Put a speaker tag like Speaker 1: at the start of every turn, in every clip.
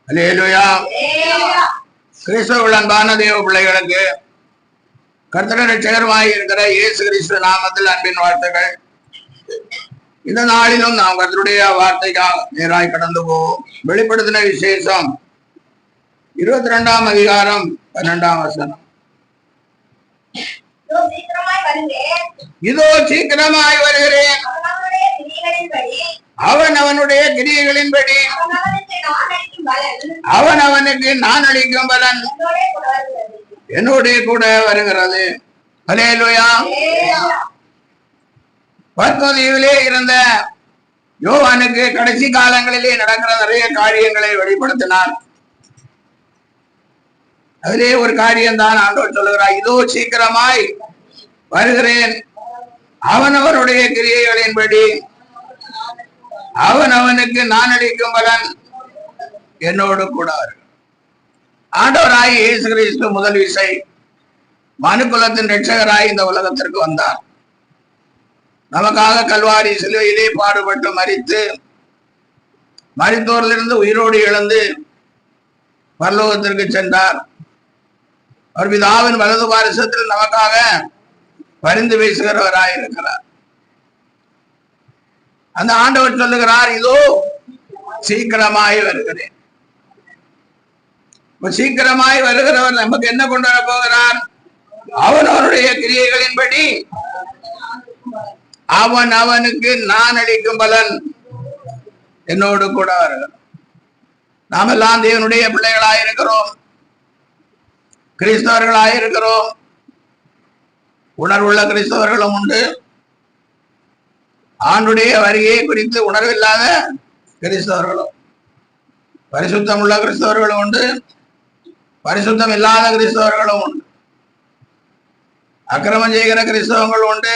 Speaker 1: அல்லேலூயா. கிறிஸ்துவுக்குள் அன்பான தேவ பிள்ளைகளுக்கு கர்த்தர் ரட்சகருமாய் இருக்கிற இயேசு கிறிஸ்து நாமத்தில் அன்பின் வாழ்த்துக்கள். இந்த நாளிலும் நாம் கர்த்தருடைய வார்த்தைக்காக நேராய் கடந்து போவோம். வெளிப்படுத்தின விசேஷம் 22ஆம் அதிகாரம் 12ஆம் வசனம். இதோ சீக்கிரமாய் வருகிறேன், அவன் அவனுடைய கிரியைகளின்படி அவன் அவனுக்கு நான் அளிக்கும் பலன் என்னுடைய கூட வருகிறது. அல்லேலூயா. பத்மதீவிலே இருந்த யோவானுக்கு கடைசி காலங்களிலே நடக்கிற நிறைய காரியங்களை வெளிப்படுத்தினார். அதிலே ஒரு காரியம் தான் ஆண்டவர் சொல்லுகிறார், இதோ சீக்கிரமாய் வருகிறேன், அவனவருடைய கிரியைகளின்படி அவன் அவனுக்கு நான் அளிக்கும் பலன் என்னோடு கூட வருகிறார். ஆண்டவராய் இயேசு கிறிஸ்து முதல் விசை மனுக்குலத்தின் ரட்சகராய் இந்த உலகத்திற்கு வந்தார். நமக்காக கல்வாரி சிலுவையிலே பாடுபட்டு மரித்து மரித்தோரிலிருந்து உயிரோடு எழுந்து பரலோகத்திற்கு சென்றார். அவர் பிதாவின் வலது பாரிசத்தில் நமக்காக பரிந்து பேசுகிறவராய் இருக்கிறார். அந்த ஆண்டவர் சொல்லுகிறார், இதோ சீக்கிரமாய் வருகிறேன். சீக்கிரமாய் வருகிறவர் நமக்கு என்ன கொண்டு வர போகிறார்? அவனவருடைய கிரியைகளின்படி அவன் அவனுக்கு நான் அளிக்கும் பலன் என்னோடு கூட வருகிறார். நாம் எல்லாம் தேவனுடைய பிள்ளைகளாயிருக்கிறோம், கிறிஸ்தவர்களாயிருக்கிறோம். உணர்வுள்ள கிறிஸ்தவர்களும் உண்டு, ஆண்டுடைய வருகையை குறித்து உணர்வில்லாத கிறிஸ்தவர்களும், பரிசுத்தம் உள்ள கிறிஸ்தவர்களும் உண்டு, பரிசுத்தம் இல்லாத கிறிஸ்தவர்களும் உண்டு. அக்கிரமம் செய்கிற கிறிஸ்தவங்கள் உண்டு,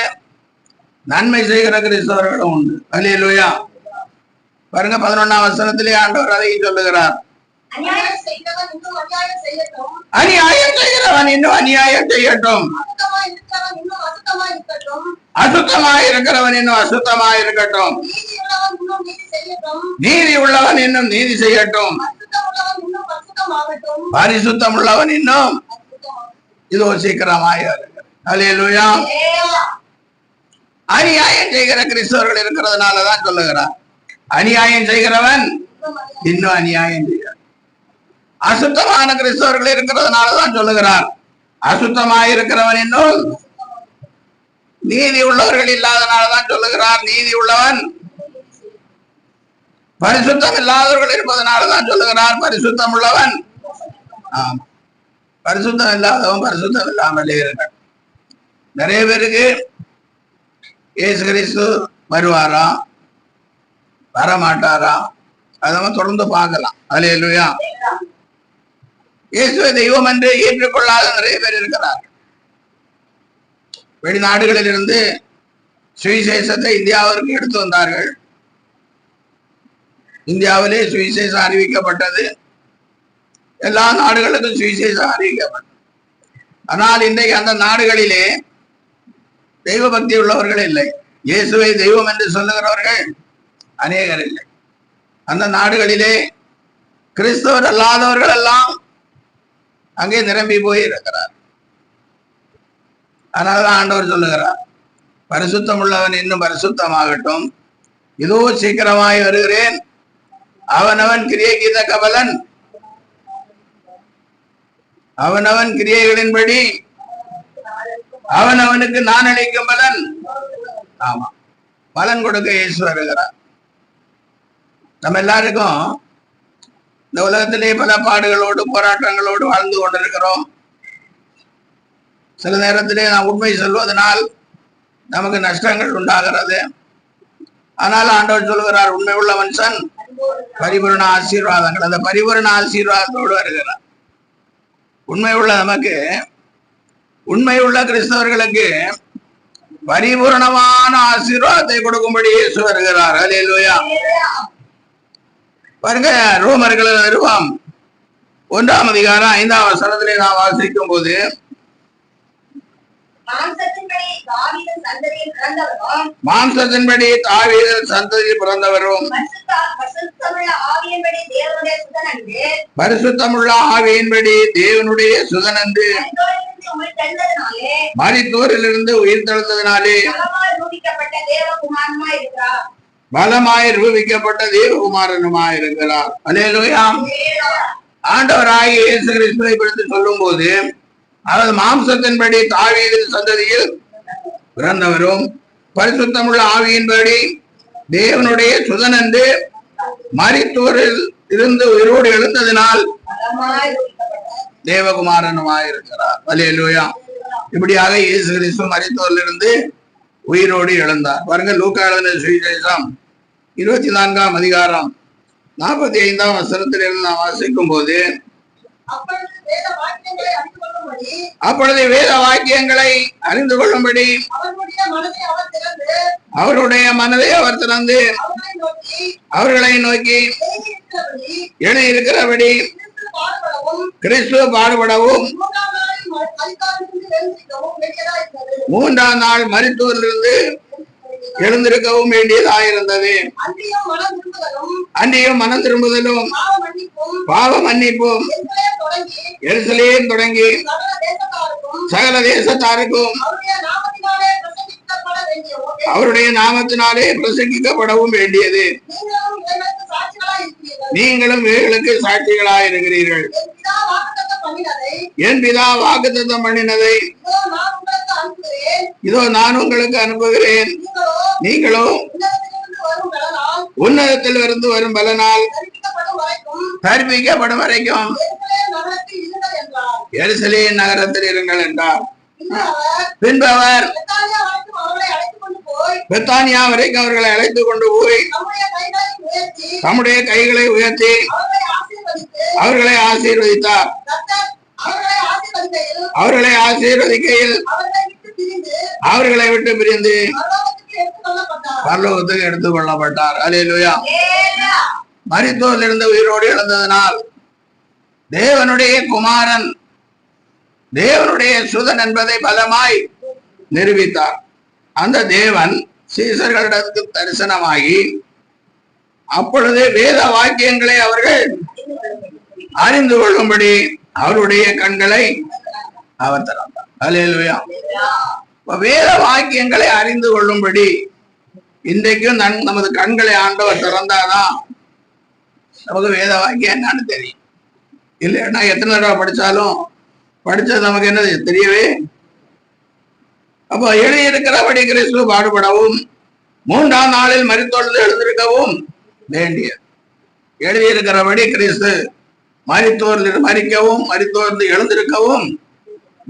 Speaker 1: நன்மை செய்கிற கிறிஸ்தவர்களும் உண்டு. அல்லேலூயா. பாருங்க, 11ஆம் வசனத்திலே ஆண்டவர் அதை சொல்லுகிறார், அநியாயம் செய்கிறவன் இன்னும் அநியாயம் செய்யட்டும், அசுத்தமாய் இருக்கிறவன் இன்னும் அசுத்தமாய் இருக்கட்டும், நீதி உள்ளவன் இன்னும் நீதி செய்யட்டும், பரிசுத்தம் உள்ளவன் இன்னும் இதோ சீக்கிரமாய் வருகிறார். அல்லேலூயா. அநியாயம் செய்கிற கிறிஸ்தவர்கள் இருக்கிறதுனாலதான் சொல்லுகிறார், அநியாயம் செய்கிறவன் இன்னும் அநியாயம் செய்கிறார். அசுத்தமான கிறிஸ்தவர்கள் இருக்கிறதுனாலதான் சொல்லுகிறார், அசுத்தமாய் இருக்கிறவன் இன்னும் நீதி உள்ளவர்கள் இல்லாதனாலதான் சொல்லுகிறார், நீதி உள்ளவன். பரிசுத்தம் இல்லாதவர்கள் இருப்பதனாலதான் சொல்லுகிறார், பரிசுத்தம் உள்ளவன். ஆமா, பரிசுத்தம் இல்லாதவன் பரிசுத்தம் இல்லாமலே இருக்க. நிறைய பேருக்கு இயேசு கிறிஸ்து வருவாரா வரமாட்டாரா அதெல்லாம் தொடர்ந்து பார்க்கலாம். அல்லேலூயா. இயேசுவை தெய்வம் என்று ஏற்றுக்கொள்ளாத நிறைய பேர் இருக்கிறார். வெளிநாடுகளில் இருந்து சுவிசேஷத்தை இந்தியாவிற்கு எடுத்து வந்தார்கள். இந்தியாவிலே சுவிசேஷம் அறிவிக்கப்பட்டது, எல்லா நாடுகளுக்கும் சுவிசேஷம் அறிவிக்கப்பட்டது. ஆனால் இன்றைக்கு அந்த நாடுகளிலே தெய்வ பக்தி உள்ளவர்கள் இல்லை, இயேசுவை தெய்வம் என்று சொல்லுகிறவர்கள் அநேகர் இல்லை. அந்த நாடுகளிலே கிறிஸ்தவர் அல்லாதவர்கள் எல்லாம் அங்கே நிரம்பி போய் இருக்கிறார். அதனாலதான் ஆண்டவர் சொல்லுகிறார், பரிசுத்தம் உள்ளவன் இன்னும் பரிசுத்தமாகட்டும், இதோ சீக்கிரமாய் வருகிறேன், அவனவன் கிரியைக்கு தக்க பலன் அவனவன் கிரியைகளின்படி அவனவனுக்கு நான் அளிக்கும் பலன். ஆமா, பலன் கொடுக்க இயேசு வருகிறார். நம்ம எல்லாருக்கும் இந்த உலகத்திலே பல பாடுகளோடு போராட்டங்களோடு வாழ்ந்து கொண்டிருக்கிறோம். சில நேரத்திலே நாம் உண்மை சொல்வதனால் நமக்கு நஷ்டங்கள் உண்டாகிறது. ஆனால் ஆண்டவர் சொல்லுகிறார், உண்மை உள்ள மனுஷன் பரிபூரண ஆசீர்வாதங்கள், அந்த பரிபூரண ஆசீர்வாதத்தோடு வருகிறார். உண்மை உள்ள நமக்கு, உண்மை உள்ள கிறிஸ்தவர்களுக்கு பரிபூரணமான ஆசீர்வாதத்தை கொடுக்கும்படி இயேசு வருகிறார். அல்லேலூயா. பாருங்க, ரோமர்கள் நிருபம் 1ஆம் அதிகாரம் 5ஆம் வசனத்திலே நாம் வாசிக்கும் போது, மாம்சத்தின்படி தாவீதின் சந்ததியில் பிறந்தவரும் பரிசுத்தமுள்ள ஆவியின்படி தேவனுடைய சுதனன்று மரித்தோரிலிருந்து உயிர் தெழுந்ததினாலே பலமாய் ரூபிக்கப்பட்ட தேவகுமாரனுமாய் இருக்கிறார். அல்லேலூயா. ஆண்டவராகிய இயேசு கிறிஸ்துவை பற்றி சொல்லும் போது அவர் மாம்சத்தின்படி தாவீதின் சந்ததியில் பிறந்தவரும் பரிசுத்தமுள்ள ஆவியின்படி தேவனுடைய சுதனன்று மரித்தோரில் இருந்து உயிரோடு எழுந்ததினால் தேவகுமாரனுமாய் இருக்கிறார். அல்லேலூயா. இப்படியாக இயேசு கிறிஸ்து மரித்தோரிலிருந்து உயிரோடு எழுந்தார். பாருங்க, லூக்கா எழுதின சுவிசேஷம் 24ஆம் அதிகாரம் 45ஆம் வசனத்திலிருந்து நாம் வாசிக்கும் போது, அப்பொழுது வேத வாக்கியங்களை அறிந்து கொள்ளும்படி அவருடைய மனதை அவர் திறந்து அவர்களை நோக்கி எழுதியிருக்கிறபடி கிறிஸ்து பாடுபடவும் 3ஆம் நாள் மரித்தோரிலிருந்து எழுந்திருக்கவும் வேண்டியதாயிருந்தது. அன்றியும் மனம் திரும்புதலும் பாவ மன்னிப்பும் எருசலேம் தொடங்கி சகல தேசத்தாருக்கும் அவருடைய நாமத்தினாலே பிரசங்கிக்கப்படவும் வேண்டியது. நீங்களும் இவைகளுக்கு சாட்சிகளாய் இருக்கிறீர்கள். என் பிதா வாக்குத்தத்தம் பண்ணினதை இதோ நான் உங்களுக்கு அனுப்புகிறேன். நீங்களும் உன்னதத்தில் இருந்து வரும் பலனால் தரிப்பிக்கப்படும் வரைக்கும் எருசலேம் நகரத்தில் இருங்கள் என்றார். பின்பு அவர் பெத்தானியா வரைக்கும் அவர்களை அழைத்துக் கொண்டு போய் தம்முடைய கைகளை உயர்த்தி அவர்களை ஆசீர்வதித்தார். அவர்களை ஆசீர்வதிக்கையில் அவர்களை விட்டு பிரிந்து பரலோகத்துக்கு எடுத்துக் கொள்ளப்பட்டார். அல்லேலூயா. மரித்தோரிலிருந்து உயிரோடு எழுந்ததனால் தேவனுடைய குமாரன் தேவனுடைய சுதன் என்பதை பலமாய் நிரூபித்தார். அந்த தேவன் சீசர்களிடத்துக்கு தரிசனமாகி அப்பொழுது வேத வாக்கியங்களை அவர்கள் அறிந்து கொள்ளும்படி அவருடைய கண்களை அவர் திறந்தார். அல்லேலூயா. வேத வாக்கியங்களை அறிந்து கொள்ளும்படி இன்றைக்கும் நமது கண்களை ஆண்டவர் திறந்தாதான் நமக்கு வேத வாக்கியம் என்னன்னு தெரியும். இல்லைன்னா எத்தனை தடவை படிச்சாலும் படிச்சது நமக்கு என்னது தெரியவே. அப்போ எழுதியிருக்கிறபடி கிறிஸ்து பாடுபடவும் 3ஆம் நாளில் மரித்தோர்ந்து எழுந்திருக்கவும் வேண்டியது. எழுதியிருக்கிறபடி கிறிஸ்து மரித்தோர்ந்து மரிக்கவும் மரித்தோர்ந்து எழுந்திருக்கவும்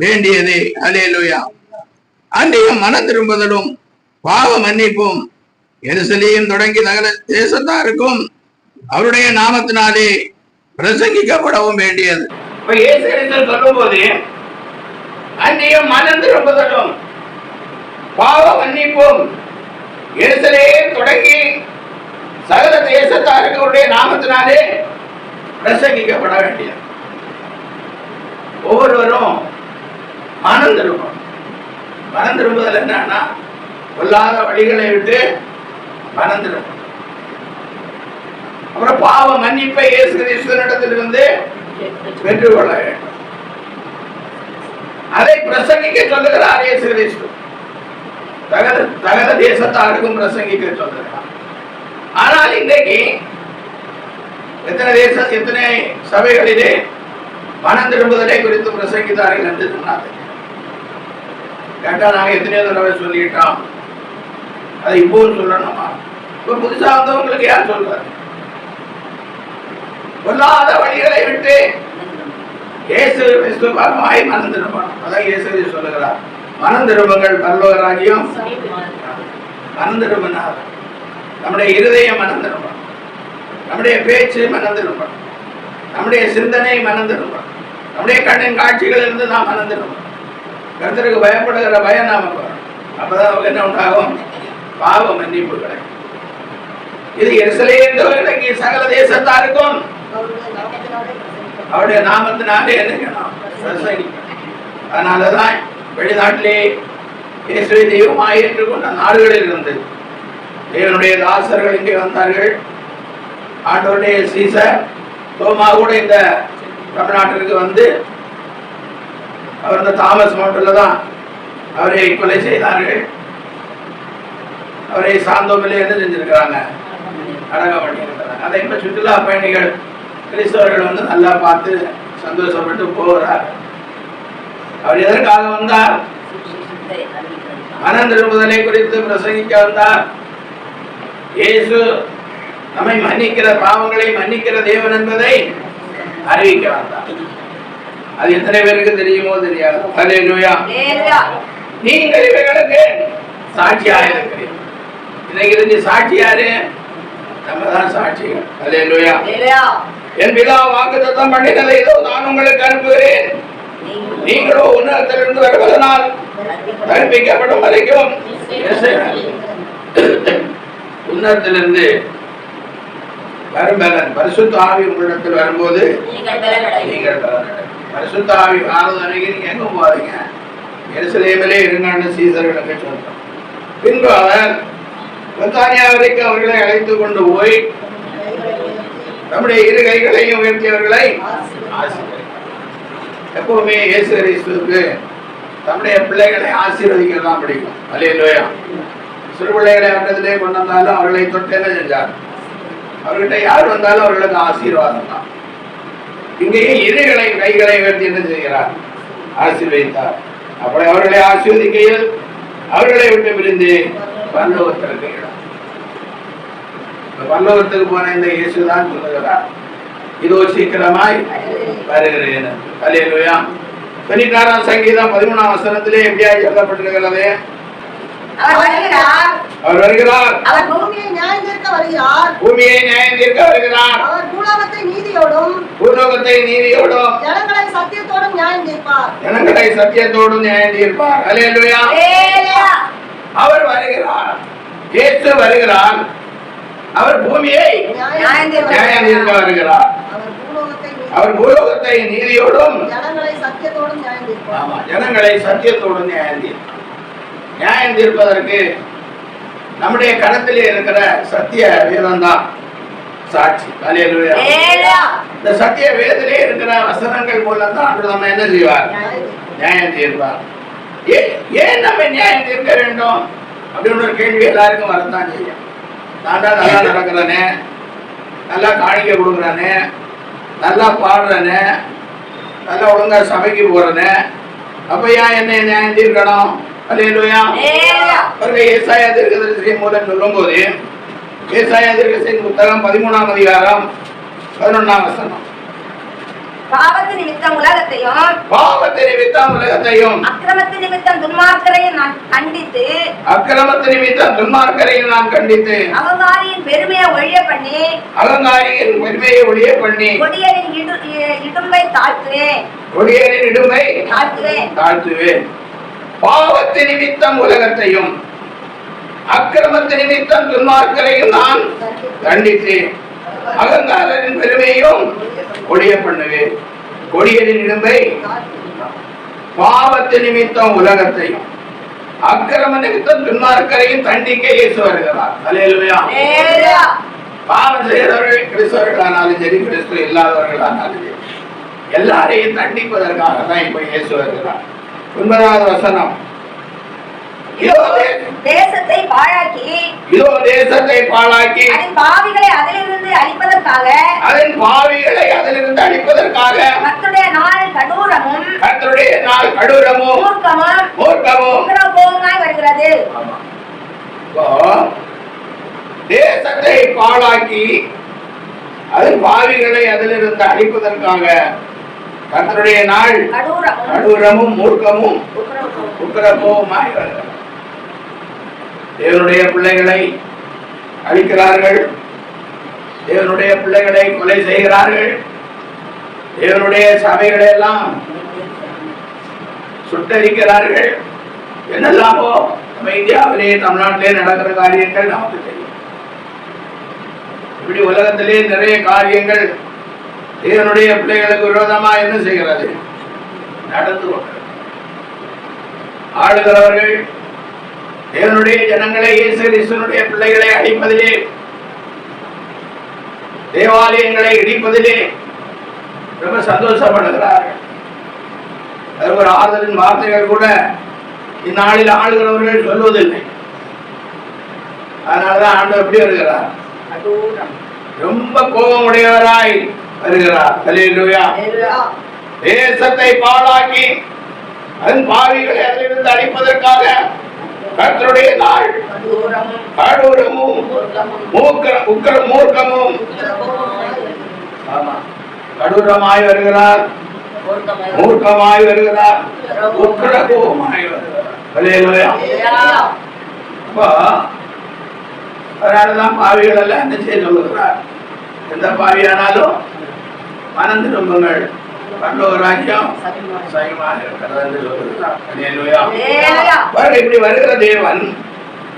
Speaker 1: வேண்டியது. அல்லேலூயா. அன்றையும் மனம் திரும்புதலும் பாவ மன்னிப்பும் எருசலேம் தொடங்கி சகல தேசத்தாருக்கும் அவருடைய நாமத்தினாலே பிரசங்கிக்கப்படவும் வேண்டியது. சொல்லும் போது அன்றையும் மனம் திரும்புதலும் பாவ மன்னிப்பும் எருசலேம் தொடங்கி சகல தேசத்தாருக்கு அவருடைய நாமத்தினாலே பிரசங்கிக்கப்பட வேண்டியது. ஒவ்வொருவரும் மனம் திரும்பும். மனம் திரும்புதல் என்னன்னா கொல்லாத வழிகளை விட்டு மனம் திரும்பும். அப்புறம் பாவ மன்னிப்பை இயேசு கிறிஸ்துவினிடத்திலிருந்து பெற்றுக்கொள்ள வேண்டும். அதை பிரசங்கிக்க சொல்லுகிறார் இயேசு கிறிஸ்து. சகல தேசத்தாருக்கும் பிரசங்கிக்க சொல்லுகிறார். ஆனால் இன்றைக்கு எத்தனை சபைகளிலே மனம் திரும்புதலை குறித்து பிரசங்கித்தார்கள் என்று சொன்னார்கள். கேட்டா நாங்க எத்தனையோ தடவை சொல்லிட்டோம், அதை இப்போவும் சொல்லணுமா? இப்ப புதுசா வந்தவங்களுக்கு யார் சொல்றாரு? கொல்லாத வழிகளை விட்டு இயேசு கிறிஸ்துவாய் மனம் திரும்பணும். அதான் இயேசு சொல்லுகிறார், மனம் திரும்புங்கள் பரலோகராஜ்யம் மனம் திரும்பினார். நம்முடைய இருதயம் மனம் திரும்பணும், நம்முடைய பேச்சு மனம் திரும்பணும், நம்முடைய சிந்தனை மனம் திரும்பணும், நம்முடைய கண்ணின் காட்சிகள் இருந்து நாம் மனம் திரும்பணும். கர்த்தருக்கு பயப்படுகிற பயம் நாம வரும். அப்பதான் அவங்க என்ன உண்டாகும்? பாவ மன்னிப்பு கிடைக்கும். இது எருசலேம் தொடங்கி சகல தேசத்தாருக்கும் அவருடைய நாமத்தினாலே என்ன பிரசங்கிக்கணும். அதனாலதான் வெளிநாட்டிலே இயேசுவை தெய்வமாய் ஏற்றுக்கொண்ட நாடுகளில் இருந்து தேவனுடைய தாசர்கள் இங்கே வந்தார்கள். ஆண்டவருடைய சீசர் தோமா கூட இந்த தமிழ்நாட்டிற்கு வந்து அவர் இந்த தாமஸ் மவுண்டில் தான் அவரை கொலை செய்தார்கள். அவரை சாந்தோமிலே என்ன செஞ்சிருக்கிறாங்க, அடக்கம் பண்ணியிருக்கிறாங்க. அதை இப்ப சுற்றுலா பயணிகள் கிறிஸ்தவர்கள் வந்து நல்லா பார்த்து சந்தோஷப்பட்டு போகிறார். அவர் எதற்காக வந்தார்? மனம் திரும்புதலை குறித்து பிரசங்கிக்க வந்தார். இயேசு நம்மை மன்னிக்கிற, பாவங்களை மன்னிக்கிற தேவன் என்பதை அறிவிக்க வந்தார். அது எத்தனை பேருக்கு தெரியுமோ தெரியாது. ஹல்லேலூயா. நீங்கள் இவைகளுக்கு சாட்சியாக இருக்கிறீர்கள். இன்னைக்கு இருந்து சாட்சி யாரு? நம்ம தான் சாட்சிகள். ஹல்லேலூயா. என் பிதா வாக்குத்தத்தம் பண்ணினதை இதோ நான் உங்களுக்கு அனுப்புகிறேன். நீங்களோ உன்னதத்திலிருந்து வருவதனால் கற்பிக்கப்படும் வரைக்கும் உன்னதத்திலிருந்து வரும் பலன் பரிசுத்த ஆவி உங்களிடத்தில் வரும்போது நீங்கள் பரிசுத்த ஆவி ஆறுதல் அன்னைக்கு நீங்க எங்க போவாதீங்க, எருசலேமிலே இருங்கன்னு சீசர்களுக்கு சொன்னார். பின்பு அவர் பெத்தானியா வரைக்கும் அவர்களை அழைத்து கொண்டு போய் நம்முடைய இரு கைகளையும் உயர்த்தியவர்களை ஆசீர்வதித்தார். எப்பவுமே இயேசு கிறிஸ்துவுக்கு தம்முடைய பிள்ளைகளை ஆசீர்வதிக்கிறது தான் பிடிக்கும். அல்லேலூயா. சிறு பிள்ளைகளை வட்டத்திலே கொண்டு வந்தாலும் அவர்களை தொட்டு என்ன செஞ்சார்? அவர்கிட்ட யார் வந்தாலும் அவர்களுக்கு ஆசீர்வாதம் தான். இங்கேயே இரு கைகளை உயர்த்தி என்ன செய்கிறார்? ஆசீர்வதித்தார். அப்படி அவர்களை ஆசீர்வதிக்கையில் அவர்களை விட்டு பிரிந்து பரலோகத்திற்கு இடம். பரலோகத்துக்கு போன இந்த இயேசுதான் சொல்லுகிறார், இதோ சீக்கிரமாய் வருகிறேன். அல்லேலூயா. 96ஆம் சங்கீதம் 13ஆம் வசனத்திலே எப்படியா எழுதப்பட்டிருக்கிறது? அவர் வருகிறார்.
Speaker 2: அவர் பூமியை நியாயம் தீர்க்க வருகிறார்.
Speaker 1: பூமியை நியாயம் தீர்க்க வருகிறார்.
Speaker 2: அவர் பூலோகத்தை நீதியோடும் ஜனங்களை சத்தியத்தோடும் நியாயம் தீர்ப்பார்.
Speaker 1: ஜனங்களை சத்தியத்தோடும் நியாயம் தீர்ப்பார். அல்லேலூயா. அவர் வருகிறார். இயேசு வருகிறார். அவர் பூமியை நியாயம் தீர்க்க வருகிறார். அவர் பூலோகத்தை நீதியோடும்
Speaker 2: ஜனங்களை சத்தியத்தோடும் நியாயம் தீர்ப்பார்.
Speaker 1: ஆமா, ஜனங்களை சத்தியத்தோடும் நியாயம் தீர்ப்பார். நியாயம் தீர்ப்பதற்கு நம்முடைய கரத்திலே இருக்கிற சத்திய வேதம் தான் சாட்சி. அல்லேலூயா. இந்த சத்திய வேதத்திலே இருக்கிற வசனங்கள் மூலம் தான் நம்ம என்ன செய்வார்? நியாயம் தீர்ப்பார். ஏன் நம்ம நியாயம் தீர்க்க வேண்டும் அப்படின்னு ஒரு கேள்வி எல்லாருக்கும் வரத்தான் செய்யும். நான் தான் நல்லா நடக்கிறேனே, நல்லா காணிக்கை கொடுக்குறேனே, நல்லா பாடுறேனே, நல்லா ஒழுங்கா சபைக்கு போறேனே, அப்ப ஏன் என்ன நியாயம் தீர்க்கணும்? அல்லேலூயா. ஏசாயா தீர்க்கதரிசி மூலம் சொல்லும்போது ஏசாயா தீர்க்கதரிசியின் புத்தகம் 13ஆம் அதிகாரம் 11ஆம் வசனம்,
Speaker 3: பாவத்து நிமித்தம் உலகத்தையும்
Speaker 1: அக்கிரமத்து நிமித்தம்
Speaker 3: துன்மார்க்கரையும் நான் கண்டித்து அகங்காரியின் பெருமையை ஒழிய பண்ணி கொடியரின் இடும்பை தாழ்த்துவேன்.
Speaker 1: பாவத்து நிமித்தம் உலகத்தையும் அக்கிரமத்து நிமித்தம் துன்மார்க்கரையும் நான் கண்டித்தேன். அகங்காரரின் பெருமையும் ஒழிய பண்ணுவேன். கொடியரின் இடும்பை, பாவத்து நிமித்தம் உலகத்தையும் அக்கிரம நிமித்தம் துன்மார்க்கரையும் தண்டிக்க இயேசு வருகிறார். அல்லேலூயா. பாவம் செய்தவர்கள் கிறிஸ்தவர்களானாலும் சரி, கிறிஸ்துவ இல்லாதவர்களானாலும் சரி, எல்லாரையும் தண்டிப்பதற்காக தான் இப்ப இயேசு வருகிறார். 9வது வசனம்,
Speaker 3: தேசத்தை பாழாக்கி அதன் பாவிகளை அதிலிருந்து அழிப்பதற்காக கர்த்தருடைய நாள் கடூரமும் மூர்க்கமுமாய் வருகிறது.
Speaker 1: தேசத்தை பாழாக்கி அதன் பாவிகளை அதிலிருந்து அழிப்பதற்காக கர்த்தருடைய நாள் கடூரமும் மூர்க்கமும் உக்கிரமுமாய் வருகிறது. தேவனுடைய பிள்ளைகளை அழிக்கிறார்கள், தேவனுடைய பிள்ளைகளை கொலை செய்கிறார்கள், தேவனுடைய சபைகளை எல்லாம் சுட்டரிக்கிறார்கள். என்னெல்லாமோ நம்ம இந்தியாவிலே, தமிழ்நாட்டிலே நடக்கிற காரியங்கள் நமக்கு தெரியும். இப்படி உலகத்திலே நிறைய காரியங்கள் தேவனுடைய பிள்ளைகளுக்கு விரோதமா என்ன செய்கிறது? நடந்து கொண்டு ஆளுகிறவர்கள் தேவனுடைய ஜனங்களை, இயேசு கிறிஸ்துவினுடைய பிள்ளைகளை அழிப்பதிலே தேவாலயங்களை இடிப்பதிலே ரொம்ப சந்தோஷப்படுகிறார்கள். அது ஒரு ஆறுதலின் வார்த்தைகள் கூட இந்நாளில் ஆளுகிறவர்கள் சொல்வதில்லை. அதனாலதான் ஆண்டவர் எப்படி வருகிறார்? ரொம்ப கோபமுடையவராய் வருகிறார். அல்லேலூயா. தேசத்தை பாழாக்கி அதன் பாவிகளை அதிலிருந்து அழிப்பதற்காக கர்த்தருடைய நாள் கடூரமும் மூர்க்கமும் கடூரமாய் வருகிறார், மூர்க்கமாய் வருகிறார், உக்கிரகோமாய் வருகிறார். அல்லேலூயா. அதனாலதான் பாவிகள் எல்லாம் என்ன செய்ய சொல்லுகிறார்? எந்த பாவியானாலும் மனம் திரும்புங்கள், பரலோக ராஜ்யம் சமீபமாக இருக்கிறது என்று சொல்லுகிறார். அல்லேலூயா. இப்படி வருகிற தேவன்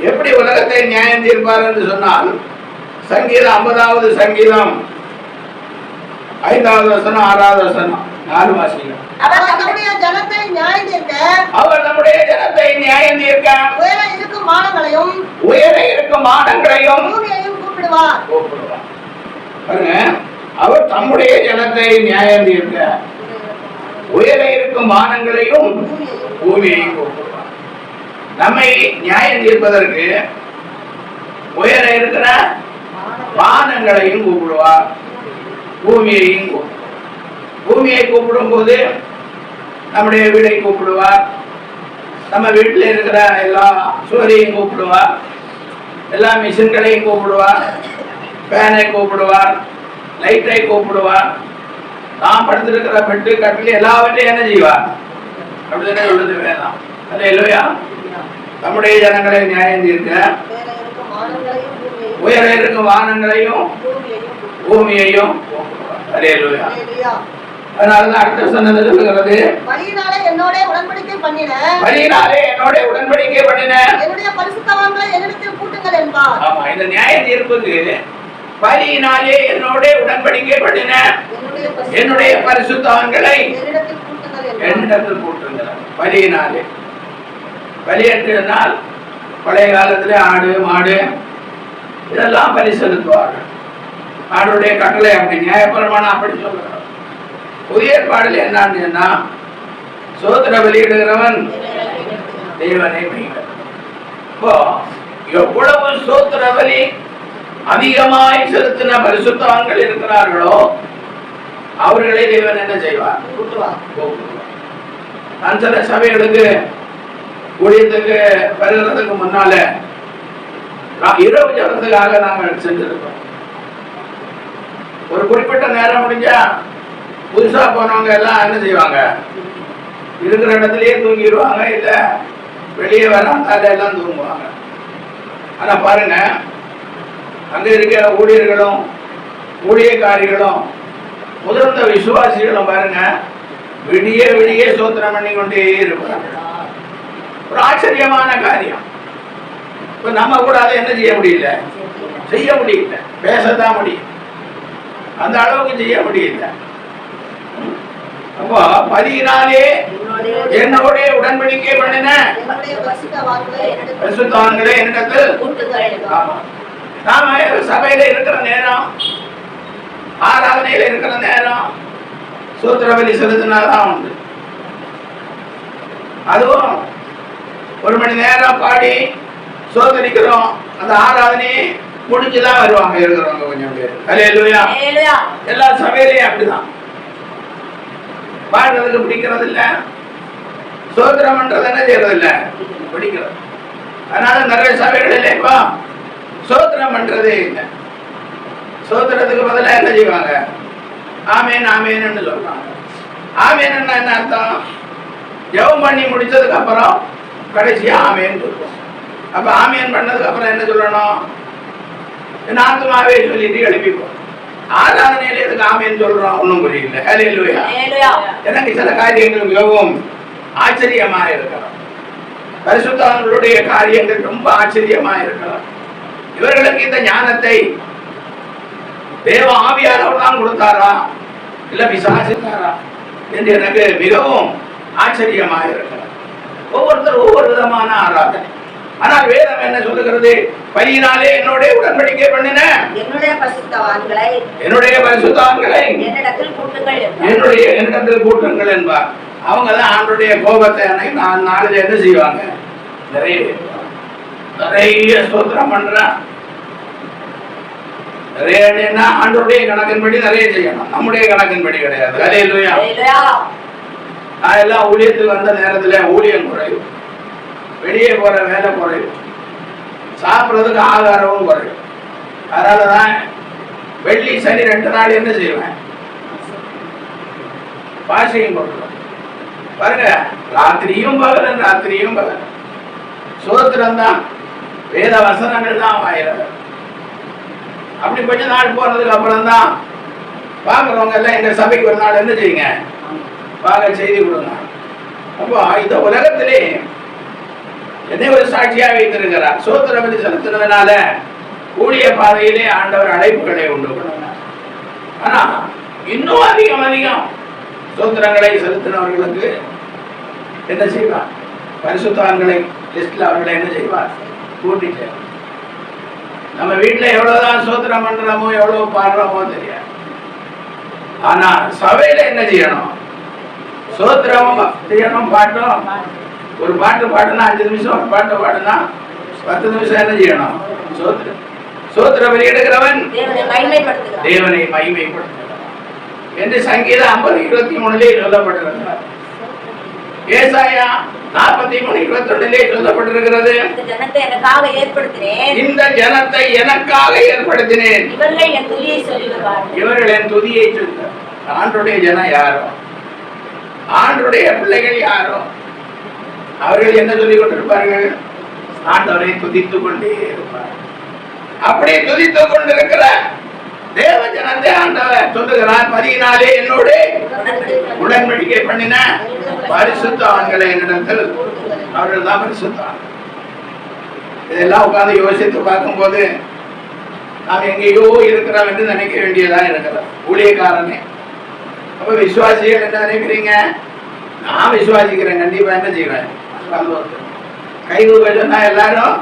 Speaker 1: எப்படி உலகத்தை நியாயம் தீர்ப்பார் என்று சொன்னால், சங்கீதம் 50வது சங்கீதம் 5வது வசனம் 6வது வசனம் 4 வாசிகள்.
Speaker 2: அவர் நம்முடைய ஜனத்தை நியாயம் தீர்க்க உயர இருக்கும் மானங்களையும் பூமியையும் கூப்பிடுவார்.
Speaker 1: பாருங்க, அவர் தம்முடைய ஜனத்தை நியாயம் தீர்க்க உயர இருக்கும் வானங்களையும் பூமியையும் கூப்பிடுவார். நம்மை நியாயம் தீர்ப்பதற்கு உயர இருக்கிற வானங்களையும் கூப்பிடுவார், பூமியையும் கூப்பிடுவார். பூமியை கூப்பிடும் போது நம்முடைய வீடை கூப்பிடுவார், நம்ம வீட்டில் இருக்கிற எல்லா சுவரையும் கூப்பிடுவார், எல்லா மிஷின்களையும் கூப்பிடுவார், ஃபேனை கூப்பிடுவார், லைட்டை கூப்பிடுவார், நாம் படுத்திருக்கிற பெட்டு கட்டில் எல்லாவற்றையும் என்ன செய்வார்? அப்படித்தானே உள்ளது வேணாம். அல்லேலூயா. நம்முடைய ஜனங்களை நியாயம் தீர்க்க உயர இருக்கும் வானங்களையும் பூமியையும். அல்லேலூயா. அதனாலதான் அடுத்த சொன்னது சொல்லுகிறது,
Speaker 2: வழியினாலே என்னோட உடன்படிக்கை பண்ணின என்னுடைய பரிசுத்தவான்களை என்னிடத்தில் கூட்டுங்கள் என்பார்.
Speaker 1: ஆமா, இந்த நியாய தீர்ப்புக்கு பலியினாலே என்னோட உடன்படிக்கை பண்ணின என்னுடைய பரிசுத்தவான்களை என்னிடத்தில் கூட்டுங்கள். பலியினாலே, பலி என்றால் பழைய காலத்துல ஆடு மாடு இதெல்லாம் பலி செலுத்துவார்கள். ஆடுடைய கட்டளை அப்படி, நியாயப்பிரமாணம் அப்படி சொல்லுறாங்க. புதிய ஏற்பாடுல என்னன்னா, சோத்திர பலியிடுகிறவன் தேவனை மெய்வர். இப்போ எவ்வளவு சோத்திர பலி அதிகமாய் செலுத்தின பரிசுத்தவான்கள் இருக்கிறார்களோ அவர்களை தேவன் என்ன செய்வார்? நான் சில சபைகளுக்கு ஊழியத்துக்கு வருகிறதுக்கு முன்னால இரவு ஜபத்துக்காக நாங்கள் சென்றிருக்கோம். ஒரு குறிப்பிட்ட நேரம் முடிஞ்சா புதுசா போனவங்க எல்லாம் என்ன செய்வாங்க? இருக்கிற இடத்துலயே தூங்கிடுவாங்க, இல்ல வெளியே வராந்தால எல்லாம் தூங்குவாங்க. ஆனா பாருங்க, அங்க இருக்கிற ஊழியர்களும் ஊழியக்காரிகளும் முதிர்ந்த விசுவாசிகளும் பாருங்க, விடிய விடிய சோத்திரம் பண்ணி கொண்டே இருப்பாங்க. ஒரு ஆச்சரியமான காரியம். இப்ப நம்ம கூட அதை என்ன செய்ய முடியல, செய்ய முடியல, பேசத்தான் முடியும், அந்த அளவுக்கு செய்ய முடியல. அப்போ பலியினாலே என்னோட உடன்படிக்கை பண்ணின பரிசுத்தவான்களை என்னிடத்தில். நாம சபையில இருக்கிற நேரம், ஆராதனையில இருக்கிற நேரம் சோத்திர பலி செலுத்தினாதான் உண்டு. அதுவும் 1 மணி நேரம் பாடி சோதரிக்கிறோம், அந்த ஆராதனை முடிஞ்சுதான் வருவாங்க இருக்கிறவங்க கொஞ்சம் பேர். அல்லேலூயா. எல்லா சபையிலையும் அப்படிதான். பாடுறதுக்கு பிடிக்கிறது இல்ல, சோத்திரம் பண்றது என்ன செய்யறது இல்ல, பிடிக்கிறது. அதனால நிறைய சபைகளில் இப்போ சோத்திரம் பண்றதே இல்லை. சோத்திரத்துக்கு பதிலாக என்ன செய்வாங்க? ஆமேன் ஆமேன்னு சொல்றாங்க. ஆமேன் என்ன அர்த்தம்? ஜெபம் பண்ணி முடிச்சதுக்கு அப்புறம் கடைசியா ஆமேன்னு சொல்லுவோம். அப்ப ஆமேன் பண்ணதுக்கு அப்புறம் என்ன சொல்லணும்? ஆத்மாவே சொல்லிட்டு எழுப்பிப்போம். ஆராதனையில எதுக்கு ஆமேன்னு சொல்றோம்? ஒன்னும் புரியல. அல்லேலூயா. எனக்கு சில காரியங்கள் மிகவும் ஆச்சரியமா இருக்கிறோம். பரிசுத்தவான்களுடைய காரியங்கள் ரொம்ப ஆச்சரியமா இருக்கிறோம். இவர்களுக்கு இந்த ஞானத்தை தேவ ஆவியானவர் தான் கொடுத்தாரா, இல்ல விசாரித்தாரா என்று எனக்கு மிகவும் ஆச்சரியமாக இருக்கிறது. ஒவ்வொருத்தர் ஒவ்வொரு விதமான ஆராதனை. ஆனால் வேதம் என்ன சொல்லுகிறது? பலியினாலே என்னோட உடன்படிக்கை பண்ணின
Speaker 3: என்னுடைய பரிசுத்தவான்களை என்னிடத்தில்
Speaker 1: கூட்டுங்கள் என்பார். அவங்க தான் ஆண்டுடைய கோபத்தை நாளில் என்ன செய்வாங்க? நிறைய ஸ்தோத்திரம் பண்றான். நிறைய ஆண்டுடைய கணக்கின்படி நிறைய செய்யணும், நம்முடைய கணக்கின்படி கிடையாது. அல்லேலூயா. நான் எல்லாம் ஊழியத்துக்கு வந்த நேரத்துல ஊழியம் குறையும், வெளியே போற வேலை குறையும், சாப்பிட்றதுக்கு ஆகாரமும் குறையும். அதனாலதான் வெள்ளி சனி 2 நாள் என்ன செய்வேன்? பாஷையும் போட்டுருவேன். பாருங்க, ராத்திரியும் பகல் சோத்திரம் தான், வேத வசனங்கள் தான் வாயிறது. அப்படி கொஞ்ச நாள் போனதுக்கு அப்புறம் தான் பாக்குறவங்க எல்லாம் எங்க சபைக்கு ஒரு நாள் என்ன செய்யுங்க, பார்க்க செய்தி கொடுங்க. அப்போ இந்த உலகத்திலே என்னை ஒரு சாட்சியா வைத்திருக்கிறார். சோத்திர பலி செலுத்தினதுனால ஊழிய பாதையிலே ஆண்டவர் அழைப்புகளை உண்டு பண்ணுவார். ஆனா இன்னும் அதிகம் சோத்திரங்களை செலுத்தினவர்களுக்கு என்ன செய்வார்? பரிசுத்தவான்களை லிஸ்ட்ல அவர்களை என்ன செய்வார்? கூட்டிட்டு. நம்ம வீட்டுல எவ்வளவுதான் சோத்திரம் பண்றோமோ எவ்வளவு பாடுறோமோ தெரியாது. ஆனா சபையில என்ன செய்யணும்? சோத்திரமும் செய்யணும், பாட்டும். ஒரு பாட்டு பாடுனா 5 நிமிஷம், ஒரு பாட்டு பாடுனா 10 நிமிஷம் என்ன செய்யணும்? சோத்திர பலி எடுக்கிறவன் தேவனை மகிமைப்படுத்துகிறான் என்று சங்கீதம் 50:23 சொல்லப்பட்டிருக்கிறார். ஏசாயா 43:21 சொல்லப்பட்டிருக்கிறது. இந்த ஜனத்தை எனக்காக ஏற்படுத்தினேன், இவர்கள் என் துதியை சொல்லுவார். ஆண்டருடைய ஜனம் யாரோ, ஆண்டருடைய பிள்ளைகள் யாரோ, அவர்கள் என்ன சொல்லிக் கொண்டிருப்பார்கள்? ஆண்டவரை துதித்துக் கொண்டே இருப்பார். அப்படியே துதித்துக் கொண்டிருக்கிற தேவ ஜனத்தை ஆண்டவர் சொல்லுகிறார், பலியினாலே என்னோட உடன்படிக்கை பண்ணின பரிசுத்தவான்களை என்னிடத்தில் அவர்கள் தான் பரிசுத்தவான். இதெல்லாம் உட்கார்ந்து யோசித்து பார்க்கும் போது நாம் எங்கேயோ இருக்கிறோம் என்று நினைக்க வேண்டியதா இருக்கிறோம். ஊழியக்காரனே, அப்ப விசுவாசிகள் என்ன நினைக்கிறீங்க? நான் விசுவாசிக்கிறேன், கண்டிப்பா என்ன செய்வேன்? கை சொன்னா எல்லாரும்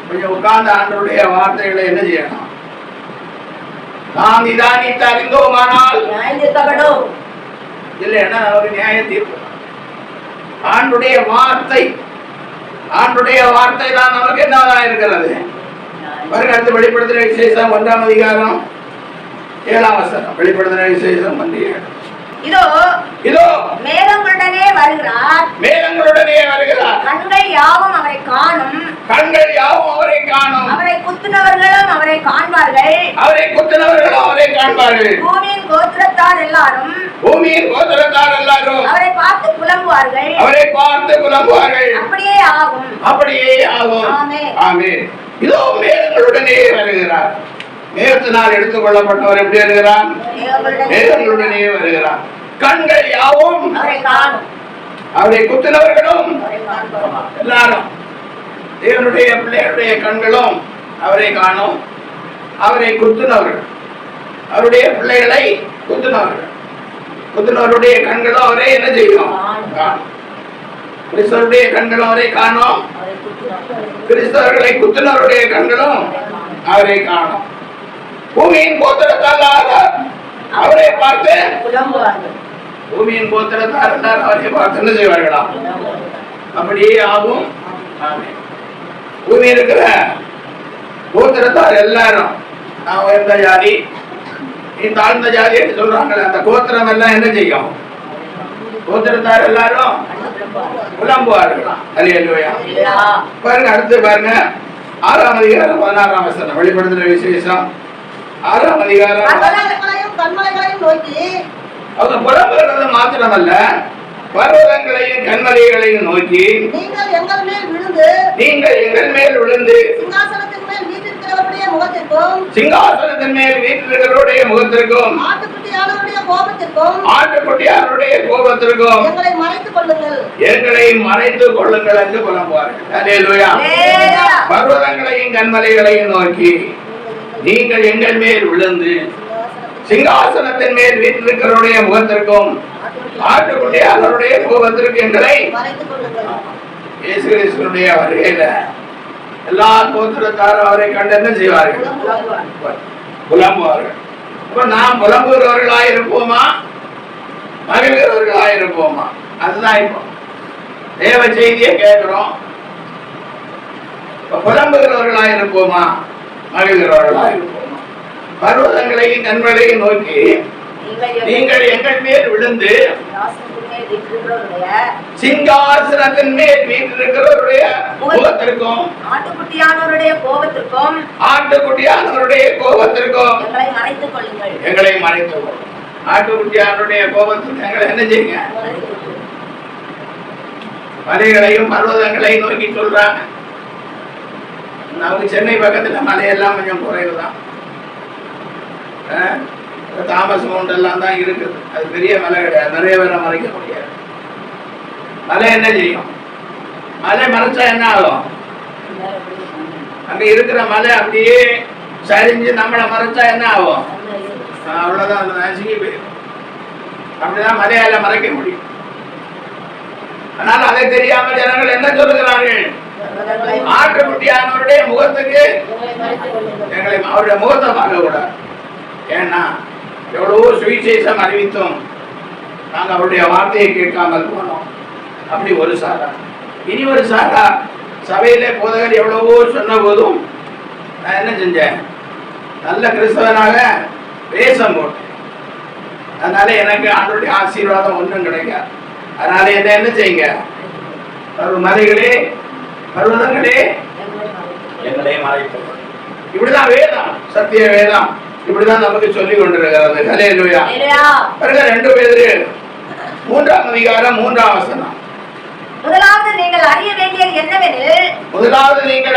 Speaker 1: கொஞ்சம் உட்கார்ந்து ஆண்டவருடைய வார்த்தைகளை என்ன செய்யணும்? நாம் நிதானித்து அறிந்தோமானால் இல்லைன்னா ஒரு நியாய தீர்ப்பு. ஆண்டுடைய வார்த்தை தான் நமக்கு என்னதான் இருக்கிறது? அடுத்து வெளிப்படுத்தின விசேஷம் 1ஆம் அதிகாரம் 7ஆம் வசனம். வெளிப்படுத்தின விசேஷம் 1:7. இதோ
Speaker 3: மேகங்களுடனே வருகிறார், கண்கள் யாவும் அவரை காணும், அவரை குத்துனவர்களும் அவரை காண்பார்கள், பூமியின் கோத்திரத்தார் எல்லாரும் அவரை பார்த்து புலம்புவார்கள். அப்படியே ஆகும்.
Speaker 1: ஆமென். இதோ மேகங்களுடனே வருகிறார். மேகத்தினால் எடுத்துக் கொள்ளப்பட்டவர் எப்படி வருகிறார்? மேகங்களுடனே வருகிறார். கண்கள் யாவும் அவரை குத்தினவர்களும் எல்லாரும், தேவனுடைய பிள்ளைகளுடைய கண்களும் அவரை காணும். அவரை குத்தினவர்கள், அவருடைய பிள்ளைகளை குத்தினவருடைய கண்களும் அவரை என்ன செய்யும்? கிறிஸ்தவருடைய கண்களும் அவரை காணும், கிறிஸ்தவர்களை குத்தினவருடைய கண்களும் அவரை காணும். பூமியின் கோத்திரத்தால் அவரை பார்த்து பூமியின் கோத்திரத்தார் அவரை பார்த்து என்ன செய்வார்களாம்? அப்படியே ஆகும். பூமி இருக்கிற கோத்திரத்தார் எல்லாரும், நான் உயர்ந்த ஜாதி, நீ தாழ்ந்த ஜாதி என்று சொல்றாங்க. அந்த கோத்திரம் எல்லாம் என்ன செய்யும்? கோத்திரத்தார் எல்லாரும் புலம்புவார்களாம். அல்லேலூயா. பாருங்க, அடுத்து பாருங்க 6ஆம் அதிகாரம் 16ஆம் வசனம். வெளிப்படுத்தின விசேஷம் 6ஆம் அதிகாரம். அவங்க புலம்புகிறது மாத்திரமல்ல, பர்வதங்களையும் கன்மலைகளையும் நோக்கி நீங்கள் எங்கள் மேல் விழுந்து சிங்காசனத்தின் மேல் வீற்றிருக்கிறவருடைய முகத்திற்கும் ஆட்டுக்குட்டியாருடைய கோபத்திற்கும் எங்களை மறைத்துக் கொள்ளுங்கள் என்று புலம்புவார்கள். அல்லேலூயா. பர்வதங்களையும் கன்மலைகளையும் நோக்கி நீங்கள் எங்கள் மேல் விழுந்து சிங்காசனத்தின் மேல் வீற்றிருக்கிறவருடைய முகத்திற்கும் ஆட்டுக்குட்டியாருடைய கோபத்திற்கு எங்களை இயேசு கிறிஸ்துவினுடைய வருகையில எல்லா கோத்திரத்தாரும் அவரை கண்டு என்ன செய்வார்கள்? புலம்புவார்கள். அப்ப நாம் புலம்புகிறவர்களாய் இருப்போமா, மகிழ்கிறவர்களாய் இருப்போமா? அதுதான் இப்போ தேவ செய்தியை கேட்கிறோம். புலம்புகிறவர்களாய் இருப்போமா, மகிழ்கிறவர்களாய் இருப்போமா? பர்வதங்களையும் கண்களையும் நோக்கி நீங்கள் எங்கள் மேல் விழுந்து சிங்காசனத்தின் மேல் வீற்றிருக்கிறவருடைய முகத்திற்கும்
Speaker 3: ஆட்டுக்குட்டியானவருடைய கோபத்திற்கும்
Speaker 1: எங்களை மறைத்துக் கொள்ளுங்கள். ஆட்டுக்குட்டியானவருடைய கோபத்திற்கு எங்களை என்ன செய்யுங்க? மலைகளையும் பர்வதங்களையும் நோக்கி சொல்றாங்க. நமக்கு சென்னை பக்கத்துல மலையெல்லாம் கொஞ்சம் குறைவுதான், தாமஸ் மவுண்ட் எல்லாம் தான் இருக்குது. அது பெரிய மலை கிடையாது, நிறைய பேரை மறைக்க முடியாது. மலை என்ன செய்யும்? மலை மறைச்சா என்ன ஆகும்? அங்க இருக்கிற மலை அப்படியே சரிஞ்சு நம்மளை மறைச்சா என்ன ஆகும்? அவ்வளவுதான், அந்த நசுங்கி போயிடும். அப்படிதான் மலையால மறைக்க முடியும். ஆனால் அதை தெரியாமல் ஜனங்கள் என்ன சொல்லுகிறார்கள்? ஆட்டுக்குட்டியானவருடைய முகத்துக்கு எங்களை, அவருடைய முகத்தை பார்க்க கூடாது. ஏன்னா எவ்வளவோ சுவிசேஷம் அறிவித்தோம், நாங்கள் அவருடைய வார்த்தையை கேட்காமல் போனோம். அப்படி ஒரு சாரா. இனி ஒரு சாரா, சபையிலே போதகர் எவ்வளவோ சொன்ன போதும் நான் என்ன செஞ்சேன்? நல்ல கிறிஸ்தவனாக வேஷம் போட்டேன். அதனால எனக்கு ஆண்டவருடைய ஆசீர்வாதம் ஒன்றும் கிடைக்காது. அதனால என்ன செய்யுங்க? மலைகளே பர்வதங்களே எங்களை மறைத்து. இப்படிதான் வேதம், சத்திய வேதம் இப்படிதான் நமக்கு சொல்லி கொண்டிருக்கிறது. ஹல்லேலூயா. 2 பேதுரு 3ஆம் அதிகாரம் 3ஆம் வசனம்.
Speaker 3: முதலாவது நீங்கள்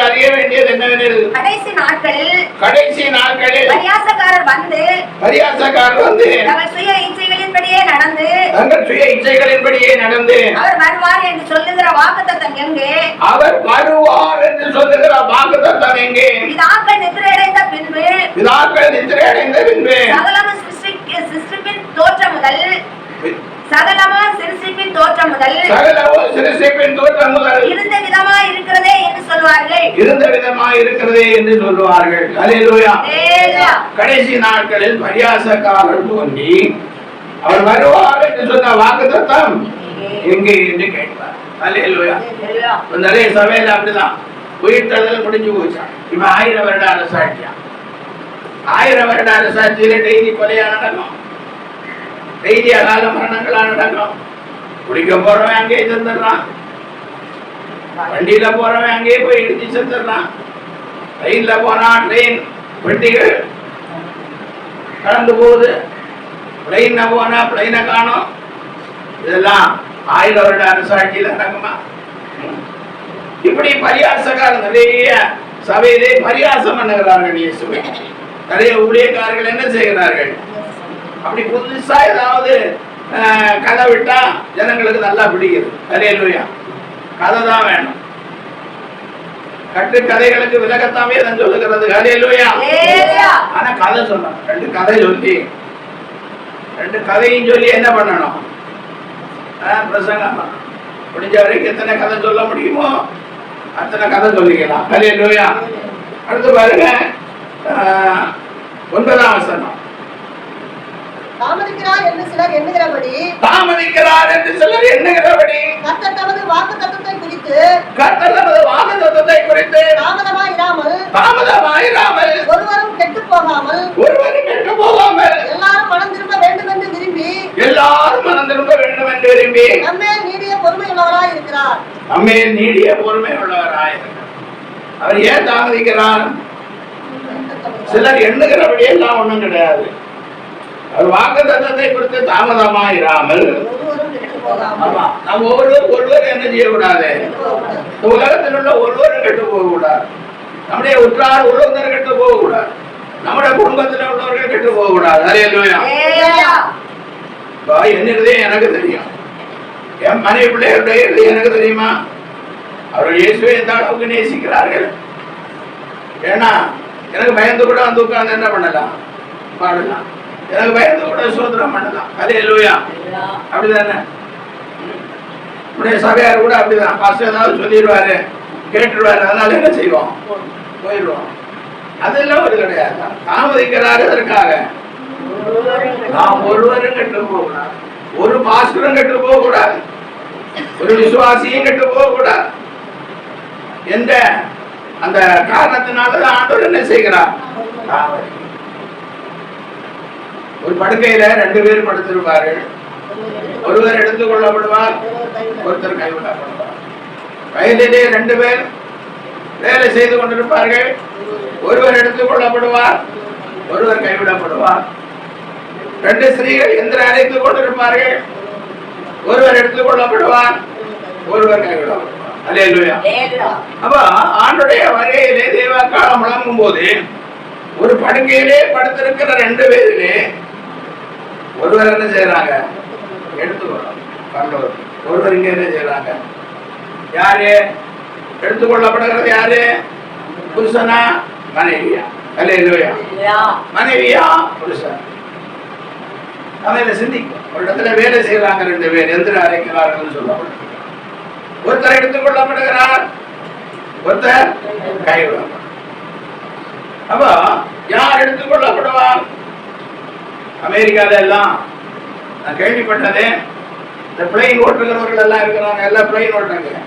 Speaker 3: அறிய வேண்டியது என்னவெனில் கடைசி நாட்களில் பரியாசக்காரர் வந்து தங்கள் சுய இச்சைகளின்படியே நடந்து அவர் வருவார் என்று சொல்லுகிற வாக்குத்தத்தம் எங்கே? பிதாக்கள் நித்திரையடைந்த பின்பு சகலமும் சிருஷ்டிப்பின் தோற்றம் முதல் இருந்த விதமாய் இருக்கிறதே என்று சொல்வார்கள். ஹல்லேலூயா. கடைசி நாட்களில் பரியாசக்காரர் தோன்றி அவர் வருவார் என்று சொன்ன வாக்குத்தத்தம் எங்கே என்று கேட்பார். ஹல்லேலூயா. நிறைய சபையில அப்படிதான் உயிர்த்தெழுதல் முடிஞ்சு போச்சா. இப்ப 1000 வருட அரசாட்சியா. 1000 வருட அரசாட்சியில டெய்லி கொலையா நடக்கும், டெய்லி அகால மரணங்களா நடக்கும். குடிக்க போறவன் அங்கேயே செத்துறான், வண்டியில போறவன் அங்கேயே போய் இடிச்சு செத்துறான், ட்ரெயின்ல போனா ட்ரெயின் வண்டிகள் கடந்து போகுது, பிளைன்ல போனா பிளைனை காணும். இதெல்லாம் 1000 வருட அரசாட்சியில நடக்குமா? இப்படி பரியாசக்காரர் நிறைய சபையிலே பரியாசம் பண்ணுகிறார்கள். இயேசுவை நிறைய ஊழியக்காரர்கள் என்ன செய்கிறார்கள்? அப்படி புதுசா ஏதாவது கதை விட்டா ஜனங்களுக்கு நல்லா பிடிக்குது. ஹல்லேலூயா. கதை தான் வேணும். கட்டு கதைகளுக்கு விலகத்தாமே தான் சொல்லுகிறது. ஹல்லேலூயா. ஆனா கதை சொல்லணும். 2 கதை சொல்லி 2 கதையும் சொல்லி என்ன பண்ணணும்? பிரசங்கம் முடிஞ்ச வரைக்கும் எத்தனை கதை சொல்ல முடியுமோ அத்தனை கதை சொல்லிக்கலாம். ஹல்லேலூயா. அடுத்து பாருங்க 9ஆம் வசனம்.
Speaker 2: தாமதிக்கிறார் என்று சிலர் எண்ணுகிறபடி கர்த்தர் தமது வாக்குத்தத்தத்தை குறித்து தாமதமாயிராமல் ஒருவரும் கெட்டுப் போகாமல் எல்லாரும் மனம் திரும்ப வேண்டும் என்று விரும்பி நம்மேல் நீடிய பொறுமை உள்ளவராய் இருக்கிறார்.
Speaker 1: அவர் ஏன் தாமதிக்கிறார்? சிலர் எண்ணுகிறபடி எல்லாம் ஒண்ணும் கிடையாது. அவர் வாக்குத்தத்தத்தை குறித்து தாமதமாயிராமல் நம்ம ஒருவர் என்ன செய்யக்கூடாது? உலகத்தில் உள்ள ஒருவரும் கெட்டு போக கூடாது, நம்முடைய உற்றார் உறவினர் கெட்டு போக கூடாது, நம்முடைய குடும்பத்தில் உள்ளவர்கள் கெட்டு போக கூடாது. ஹல்லேலூயா. என்னுடைய எனக்கு தெரியும், என் மனைவி பிள்ளைகளுடைய எனக்கு தெரியுமா? அவர்கள் இயேசுவை எந்த அளவுக்கு நேசிக்கிறார்கள். ஏன்னா எனக்கு பயந்து கூட வந்து உட்கார்ந்து என்ன பண்ணலாம்? பாடலாம். எனக்கு பயந்து கூட சோதனம் பண்ணலாம். ஹல்லேலூயா. அப்படிதானே?
Speaker 3: சபையார் கூட அப்படிதான், பாஸ்டர் ஏதாவது சொல்லிடுவாரு, கேட்டுருவாரு, அதனால என்ன செய்வோம், போயிடுவோம். அதெல்லாம் ஒரு கிடையாது. தாமதிக்கிறாரு அதற்காக நாம் ஒருவரும் கெட்டு போகக்கூடாது, ஒரு பாஸ்டரும் கெட்டு போக கூடாது, ஒரு விசுவாசியும் கெட்டு போக கூடாது. எந்த அந்த காரணத்தினாலதான் ஆண்டவர் என்ன செய்கிறார், ஒரு படுக்கையில 2 பேர் படுத்திருப்பார்கள், ஒருவர் எடுத்துக் கொள்ளப்படுவார், ஒருத்தர் கைவிடப்படுவார். வயதிலே 2 பேர் வேலை செய்து கொண்டிருப்பார்கள், ஒருவர் எடுத்துக் கொள்ளப்படுவார், ஒருவர் கைவிடப்படுவார். 2 ஸ்திரீகள் எந்திர அழைத்துக் கொண்டிருப்பார்கள், ஒருவர் எடுத்துக் கொள்ளப்படுவார், ஒருவர் கைவிடப்படுவார். அல்லேலூயா. அப்ப ஆண்டுடைய வருகையிலே தேவ காலம் முழங்கும் போது ஒரு படுக்கையிலே படுத்திருக்கிற 2 பேரிலே ஒருவர் என்ன செய்யறாங்க, எடுத்துக்கொள்ள, ஒருவர் இங்க என்ன செய்யறாங்க, யாரு எடுத்துக்கொள்ளப்படுகிறது, யாரு, புருஷனா மனைவியா? அல்லேலூயா. மனைவியா புருஷன்? அவன் சிந்திக்கும். ஒரு இடத்துல வேலை செய்யறாங்க 2 பேர், எந்திர அரைக்கிறார்கள் சொல்லப்படும். ஒருத்தர் எடுத்துக்கொள்ளப்படுகிறார், ஒருத்தர் கைவிடப்படுகிறார். அப்ப யார் எடுத்துக்கொள்ளப்படுவார்? அமெரிக்கால எல்லாம் நான் கேள்விப்பட்டது, இந்த பிளைன் ஓட்டுகிறவர்கள் எல்லாம் இருக்கிறாங்க, எல்லாம் பிளைன் ஓட்டுறாங்க.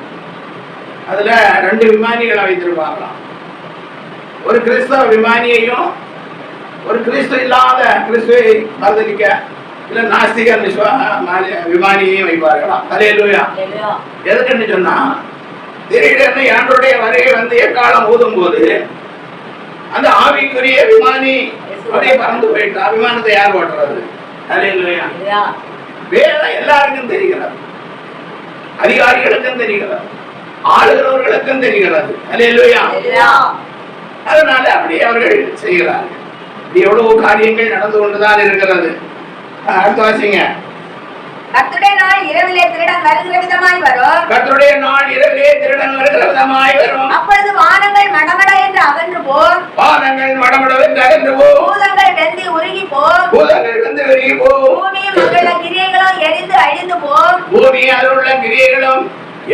Speaker 3: அதுல 2 விமானிகளை வைத்திருப்பாங்களாம். ஒரு கிறிஸ்தவ விமானியையும் ஒரு கிறிஸ்து இல்லாத, கிறிஸ்துவை மறுதலிக்க இல்ல நாஸ்திக விமானியையும் வைப்பார்களாம். அல்லேலூயா. எதுக்குன்னு சொன்னா, திடீரென்று ஆண்டவருடைய வருகை வந்து எக்காலம் ஊதும் போது அந்த ஆவிக்குரிய விமானி அப்படியே பறந்து போயிட்டா. விமானத்தை யார் ஓட்டுறது? அல்லேலூயா. வேதம் எல்லாருக்கும் தெரிகிறது, அதிகாரிகளுக்கும் தெரிகிறது, ஆளுகிறவர்களுக்கும் தெரிகிறது. அல்லேலூயா. அதனால அப்படி அவர்கள் செய்கிறார்கள். எவ்வளவு காரியங்கள் நடந்து கொண்டுதான் இருக்கிறது. அடுத்த வாசிங்க.
Speaker 4: கர்த்தருடைய நாள் இரவிலே திருடன் வருகிற விதமாய் வரும்.
Speaker 3: கர்த்தருடைய நாள் இரவிலே திருடன் வருகிற விதமாய் வரும்.
Speaker 4: அப்பொழுது வானங்கள் மடமட என்று அகன்று போம்.
Speaker 3: வானங்கள் மடமட என்று அகன்று போம்.
Speaker 4: பூதங்கள் வெந்து உருகி போம்.
Speaker 3: பூதங்கள் வெந்து உருகி போம்.
Speaker 4: பூமியும் அதிலுள்ள கிரியைகளும் எரிந்து அழிந்து போம்.
Speaker 3: பூமி அதிலுள்ள கிரியைகளும்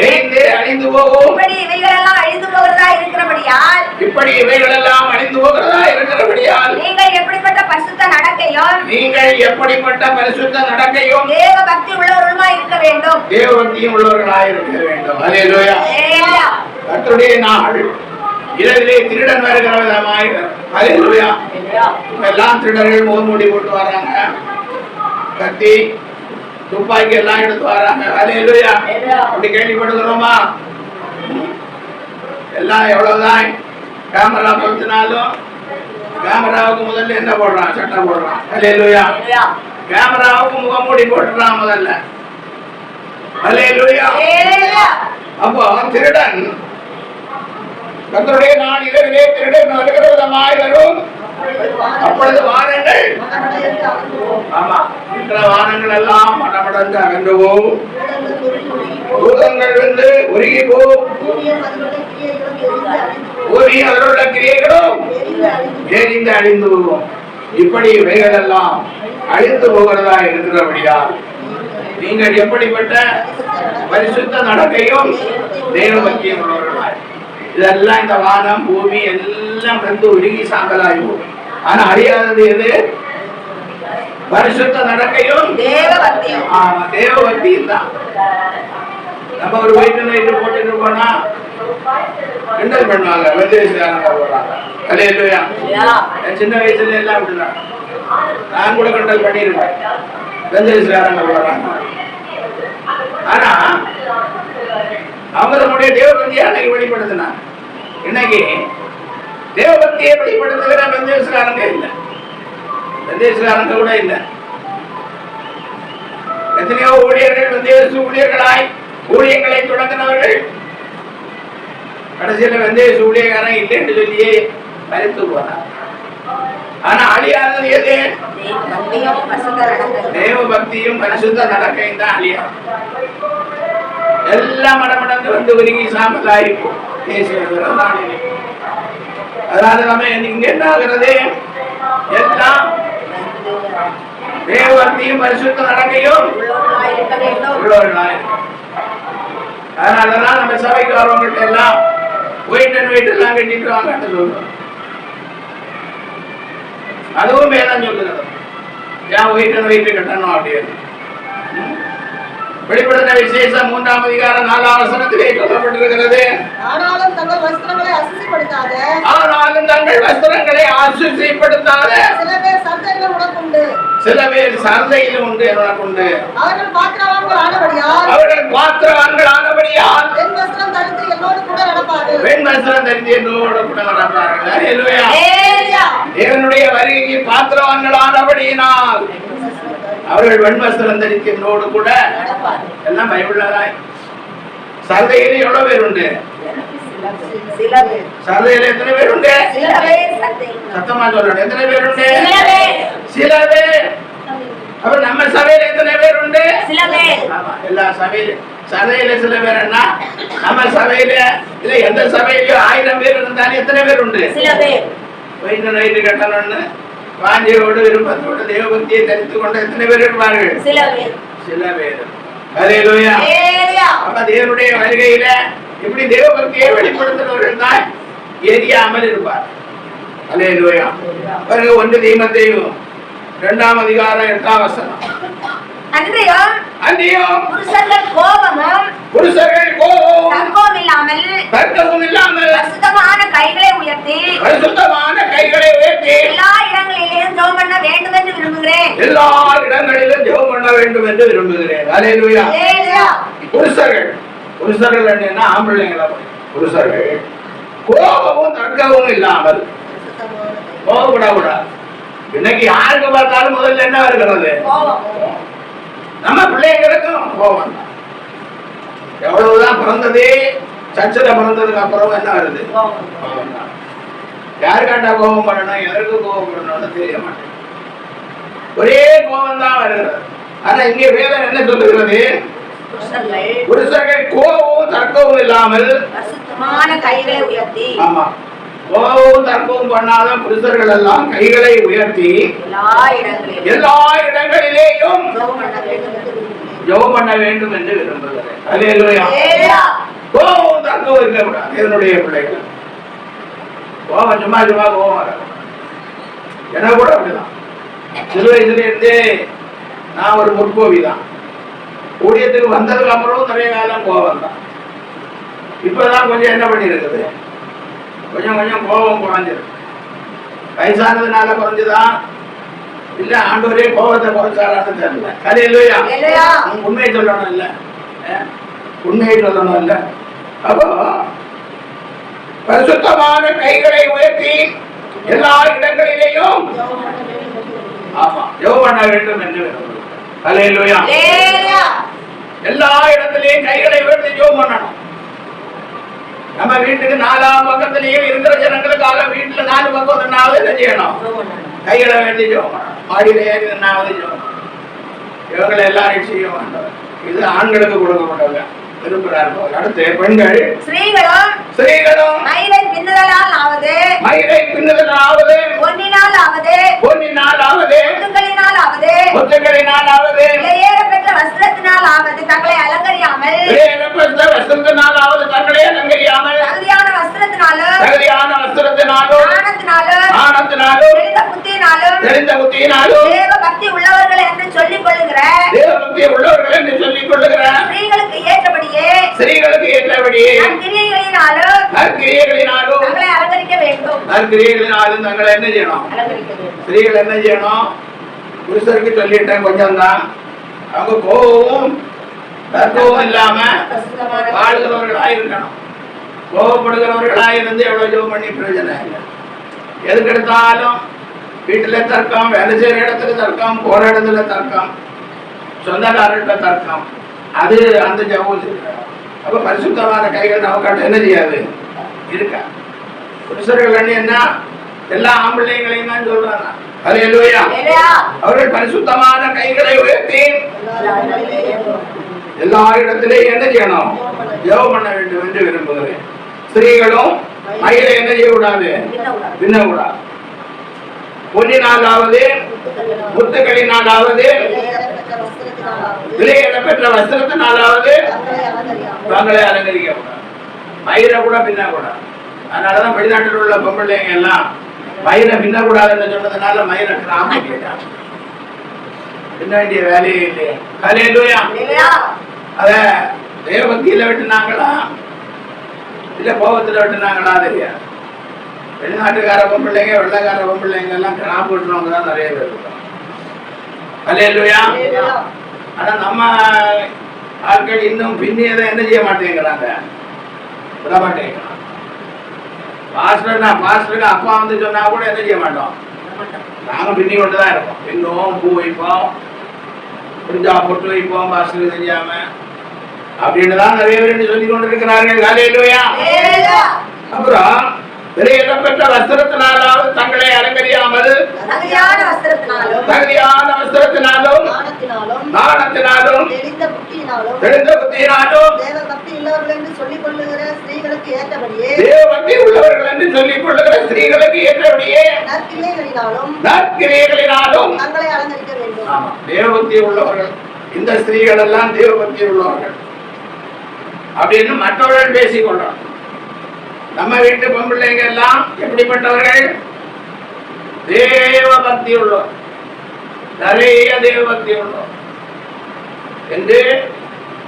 Speaker 3: எரிந்து அழிந்து போகும்.
Speaker 4: இப்படி இவைகளெல்லாம் அழிந்து போகிறதா இருக்கிறபடியால்,
Speaker 3: இப்படி இவைகளெல்லாம் அழிந்து போகிறதா இருக்கிறபடியால்,
Speaker 4: நீங்கள் எப்படிப்பட்ட பரிசுத்த நடக்கையும்,
Speaker 3: நீங்கள் எப்படிப்பட்ட பரிசுத்த நடக்கையும்
Speaker 4: தேவ பக்தி உள்ளவர்களுமாய் இருக்க வேண்டும்.
Speaker 3: தேவ பக்தியும் உள்ளவர்களாய் இருக்க வேண்டும். அல்லேலூயா. கர்த்தருடைய நாள் இரவிலே திருடன் வருகிற விதமாய். அல்லேலூயா. எல்லாம் திருடர்கள் முகமூடி போட்டு வர்றாங்க, கத்தி துப்பாக்கி எல்லாம் எடுத்து வராங்க. அல்லேலூயா. அப்படி கேள்விப்படுகிறோமா? எல்லாம் எவ்வளவுதான் கேமரா பொறுத்தினாலும் கேமராவுக்கு முதல்ல என்ன போடுறான்? சட்டம் போடுறான். அல்லேலூயா. கேமராவுக்கு முகமூடி போட்டுறான் முதல்ல. அல்லேலூயா. அப்போ திருடன் கர்த்தருடைய நாள் இரவிலே திருடன் வருகிற விதமாய் வரும். அப்பொழுது வானங்கள், ஆமா, இருக்கிற வானங்கள் எல்லாம் மடமடந்து அகன்று போகும். பூதங்கள் வந்து உருகி போகும். பூமி அதனுள்ள கிரியைகளும் எரிந்து அழிந்து போகும். இப்படி இவைகள் எல்லாம் அழிந்து போகிறதா இருக்கிறபடியா, நீங்கள் எப்படிப்பட்ட பரிசுத்த நடக்கையும் தேவ பக்தியும் உள்ளவர்களாய். இதெல்லாம் இந்த வானம் பூமி எல்லாம் வந்து உருகி சாம்பலாகி போகும். ஆனா அறியாதது எது? பரிசுத்த நடக்கையும்
Speaker 4: தேவ பக்தியும்.
Speaker 3: ஆமா, தேவ பக்தியும் தான். நம்ம ஒரு வயிற்று போட்டு போனா கிண்டல் பண்ணுவாங்க, வெள்ளேசுக்காரங்க போடுறாங்க. அல்லேலூயா. சின்ன வயசுல எல்லாம் அப்படிதான், நான் கூட கிண்டல் பண்ணிருக்கேன், வெள்ளேசுக்காரங்க போடுறாங்க. ஆனா அவங்க நம்முடைய தேவபக்தியை அன்னைக்கு வெளிப்படுத்தினா, இன்னைக்கு தேவபக்தியை வெளிப்படுத்துகிற வெந்தேசுக்காரங்க இல்லை, வெந்தேசுக்காரங்க கூட இல்லை. எத்தனையோ ஊழியர்கள் வெந்தேசு ஊழியர்களாய் ஊழியங்களை தொடங்கினவர்கள் கடைசியில் வெந்தேசு ஊழியக்காரன் இல்லை என்று சொல்லியே மறைத்து போனார். ஆனா அழியாதது எது? தேவ பக்தியும் பரிசுத்த நடக்கையும் தான் அழியாது. எல்லாம் மடமடந்து வந்து உருகி சாம்பலாயிருக்கும். அதனால நம்ம இங்க என்ன ஆகிறது? எல்லாம் தேவ பக்தியும் பரிசுத்த நடக்கையும் உள்ளவர்களாய். அதனாலதான் நம்ம சபைக்கு வரவங்கள்ட்ட எல்லாம் வெயிட் எல்லாம் கட்டிட்டு வாங்கன்னு சொல்றோம். அதுவும் வேதம் சொல்லுகிறது. ஏன் வெயிட் கட்டணும் அப்படின்னு. வெளிப்படுத்தின விசேஷம் 3ஆம் அதிகாரம் 4ஆம் வசனத்திலே சொல்லப்பட்டிருக்கிறது.
Speaker 2: ஆனாலும் தங்கள் வஸ்திரங்களை அசுசிப்படுத்தாத சில பேர் சந்தையிலும் உனக்குண்டு.
Speaker 3: சில பேர் சந்தையிலும் உண்டு உனக்குண்டு.
Speaker 2: அவர்கள் பாத்திரவான்கள் ஆனபடியால் பெண் வஸ்திரம் தரித்து என்னோடு கூட நடப்பார்கள்.
Speaker 3: தேவனுடைய வருகைக்கு பாத்திரவான்கள் ஆனபடியினால் அவர்கள் வெண்வஸ்திரம் தரித்து என்னோடு கூட எல்லாம் பைபிள்லதான். சந்தையில எவ்வளவு பேர் உண்டு? சந்தையில எத்தனை பேர் உண்டு? சத்தமா சொல்லணும். எத்தனை பேர் உண்டு? சில பேர். அப்ப நம்ம சபையில எத்தனை பேர் உண்டு? எல்லா சபையில சில பேர் என்ன? நம்ம சபையில இல்ல எந்த சபையிலயோ 1000 பேர் இருந்தாலும் எத்தனை பேர் உண்டு? வயிற்று கட்டணும்னு வாஞ்சியோடு விருப்பத்தோடு தேவபக்தியை தரித்து கொண்ட எத்தனை பேர் இருப்பார்கள்? சில பேர். அல்லேலூயா. அப்ப தேவனுடைய வருகையில இப்படி தேவபக்தியை வெளிப்படுத்துறவர்கள் தான் எரியாமல் இருப்பார். அல்லேலூயா. பிறகு 1 தீமோத்தேயு 2ஆம் அதிகாரம் 8ஆம் வசனம். அன்றியும் புருஷர்கள் கோபமும் தர்க்கமும் இல்லாமல் பரிசுத்தமான கைகளை உயர்த்தி எல்லா இடங்களிலும் ஜெபம் பண்ண வேண்டும் என்று விரும்புகிறேன். அல்லேலூயா. புருஷர்கள் என்ன? ஆம்பளைங்களா? புருஷர்கள் கோபமும் தர்க்கமும் இல்லாமல் கோபப்படக்கூடாது. இன்னைக்கு யாருக்கு பார்த்தாலும் முதல்ல என்ன இருக்கிறது? நம்ம பிள்ளைங்களுக்கும் கோபம். எவ்வளவுதான் பிறந்ததே சர்ச்சில் பிறந்ததுக்கு அப்புறம் என்ன வருது? யாருக்காண்டா கோபம் பண்ணணும், எதற்கு கோபம் பண்ணணும்னு தெரிய மாட்டேன். ஒரே கோபம் தான் வருகிறது. ஆனா இங்கே வேதம் என்ன சொல்லுகிறது? புருஷர்கள் கோபமும் தர்க்கமும் இல்லாமல் கைகளை உயர்த்தி. ஆமா, கோபமும் தர்க்கமும் பண்ணாத புருஷர்கள் எல்லாம் கைகளை உயர்த்தி எல்லா இடங்களிலேயும் ஜெபம் பண்ண வேண்டும் என்று விரும்புகிறேன். அல்லேலூயா. கோபமும் தர்க்கமும் இருக்கக்கூடாது. இதனுடைய பிள்ளைகள் கோபம் சும்மா கோபம் வர என்ன கூட அப்படிதான். சிறு வயசுல இருந்தே நான் ஒரு முற்போவி தான். ஊழியத்துக்கு வந்ததுக்கு அப்புறம் நிறைய காலம் கோபம் தான். இப்பதான் கொஞ்சம் என்ன பண்ணி இருக்குது, கொஞ்சம் கோபம் குறைஞ்சிருக்கு. வயசானதுனால குறைஞ்சுதான் இல்ல ஆண்டவரே கோபத்தை குறைச்சாரான்னு தெரியல. அல்லேலூயா. உண்மையை சொல்லணும் இல்ல, உண்மையை சொல்லணும் இல்ல. அப்போ பரிசுத்தமான கைகளை உயர்த்தி எல்லா இடங்களிலேயும் ஆமா ஜெபம் பண்ண வேண்டும் என்று. அல்லேலூயா. எல்லா இடத்திலையும் கைகளை உயர்த்தி ஜெபம் பண்ணணும். நம்ம வீட்டுக்கு 4ஆம் பக்கத்திலையும் இருக்கிற ஜனங்களுக்காக வீட்டுல 4 பக்கம் என்ன செய்யணும்? கைகளை வேண்டி ஜெபம் பண்ணணும். மாடியில ஏறி இவங்களை எல்லாரும் செய்ய மாட்டோம். இது ஆண்களுக்கு கொடுக்கப்பட்டவங்க விரும்புகிறார்கள். அடுத்து பெண்கள் ஸ்ரீகளும் மயிரை பின்னுதலால் ஆவது பொன்னினால் ஆவது முத்துக்களினால் ஆவது விலையேறப்பெற்ற வஸ்திரத்தினால் ஆவது தங்களை அலங்கரியாமல் தகுதியான வஸ்திரத்தினாலும் தெரிந்த புத்தியினாலும் தேவ பக்தி உள்ளவர்கள் என்று சொல்லிக் கொள்ளுகிற ஸ்ரீகளுக்கு ஏற்றபடியே நற்கிரியைகளினாலும் தங்களை அலங்கரிக்க வேண்டும். நற்கிரியைகளினாலும் தங்களை என்ன செய்யணும்? ஸ்ரீகள் என்ன செய்யணும்? புருஷருக்கு சொல்லிட்டேன் கொஞ்சம் தான். அவங்க கோபமும் தர்க்கமும் இல்லாம வாழ்கிறவர்களாக இருக்கணும். கோபப்படுகிறவர்களாக இருந்து எவ்வளவு ஜெபம் பண்ணி பிரயோஜனம் இல்லை. எதுக்கு எடுத்தாலும் வீட்டுல தர்க்கம், வேலை செய்யற இடத்துல தர்க்கம், போற இடத்துல தர்க்கம், சொந்தக்காரர்கிட்ட தர்க்கம். அது அந்த ஜெபம். அப்ப பரிசுத்தமான கைகள் நமக்காட்ட என்ன செய்யாது? இருக்கா? புருஷர்கள் என்ன எல்லா ஆம்பளைங்களையும் தான் சொல்றாங்க. அல்லேலூயா. அவர்கள் பரிசுத்தமான கைகளை உயர்த்தி எல்லா இடத்திலேயும் என்ன செய்யணும்? ஜெபம் பண்ண வேண்டும் என்று விரும்புகிறேன். ஸ்திரீகளும் மயிலை என்ன செய்யக்கூடாது? பின்னக்கூடாது. பொன்னினாலாவது முத்துக்களினாலாவது
Speaker 2: வஸ்திரத்தினாலாவது
Speaker 3: விலையிடப்பெற்ற வஸ்திரத்தினாலாவது
Speaker 2: தங்களை அலங்கரியாமல்
Speaker 3: தங்களை அலங்கரிக்க கூடாது. மயிரை கூட பின்ன கூடாது. அதனாலதான் வெளிநாட்டில் உள்ள பொம்பளைங்க எல்லாம் மயிரை பின்னக்கூடாதுன்னு சொன்னதுனால மயிரை கிராம கேட்டாங்க. பின்ன வேண்டிய வேலையே இல்லையே. ஹல்லேலூயா. அத தேவபக்தியில வெட்டினாங்களா இல்ல கோபத்துல வெட்டினாங்களா தெரியாது. வெளிநாட்டுக்கார பொம்பளைங்க வெள்ளக்கார பொம்பளைங்க எல்லாம் கிராம வெட்டுறவங்க தான் நிறைய பேர் இருக்காங்க. ஹல்லேலூயா. ஆனா நம்ம ஆட்கள் இன்னும் பின்னியதை என்ன செய்ய மாட்டேங்கிறாங்க, விட மாட்டேங்கிறாங்க. பாஸ்டருக்கு அப்பா வந்து சொன்னா கூட என்ன செய்ய மாட்டோம், நாங்க பின்னி கொண்டுதான் இருப்போம். பின்னுவோம், பூ வைப்போம், புரிஞ்சா பொட்டு வைப்போம், பாஸ்டருக்கு தெரியாம அப்படின்னு தான் நிறைய பேர் சொல்லி கொண்டிருக்கிறார்கள். ஹல்லேலூயா. அப்புறம் விலையிடப்பெற்ற வஸ்திரத்தினாலாவது தங்களை அலங்கரியாமல் தகுதியான வஸ்திரத்தினாலும் நாணத்தினாலும் தெளிந்த புத்தியினாலும்
Speaker 2: தேவபக்தி உள்ளவர்கள் என்று சொல்லிக் கொள்ளுகிற ஸ்திரீகளுக்கு ஏற்றபடியே
Speaker 3: நற்கிரியைகளினாலும்
Speaker 2: தங்களை அலங்கரிக்க வேண்டும்.
Speaker 3: தேவபக்தி உள்ளவர்கள், இந்த ஸ்திரீகள் எல்லாம் தேவபக்தி உள்ளவர்கள் அப்படின்னு மற்றவர்கள் பேசிக்கொள்றோம். நம்ம வீட்டு பொம்பிள்ளைங்க எல்லாம் எப்படிப்பட்டவர்கள், தேவபக்தி உள்ளோர், நிறைய தேவபக்தி உள்ளோர் என்று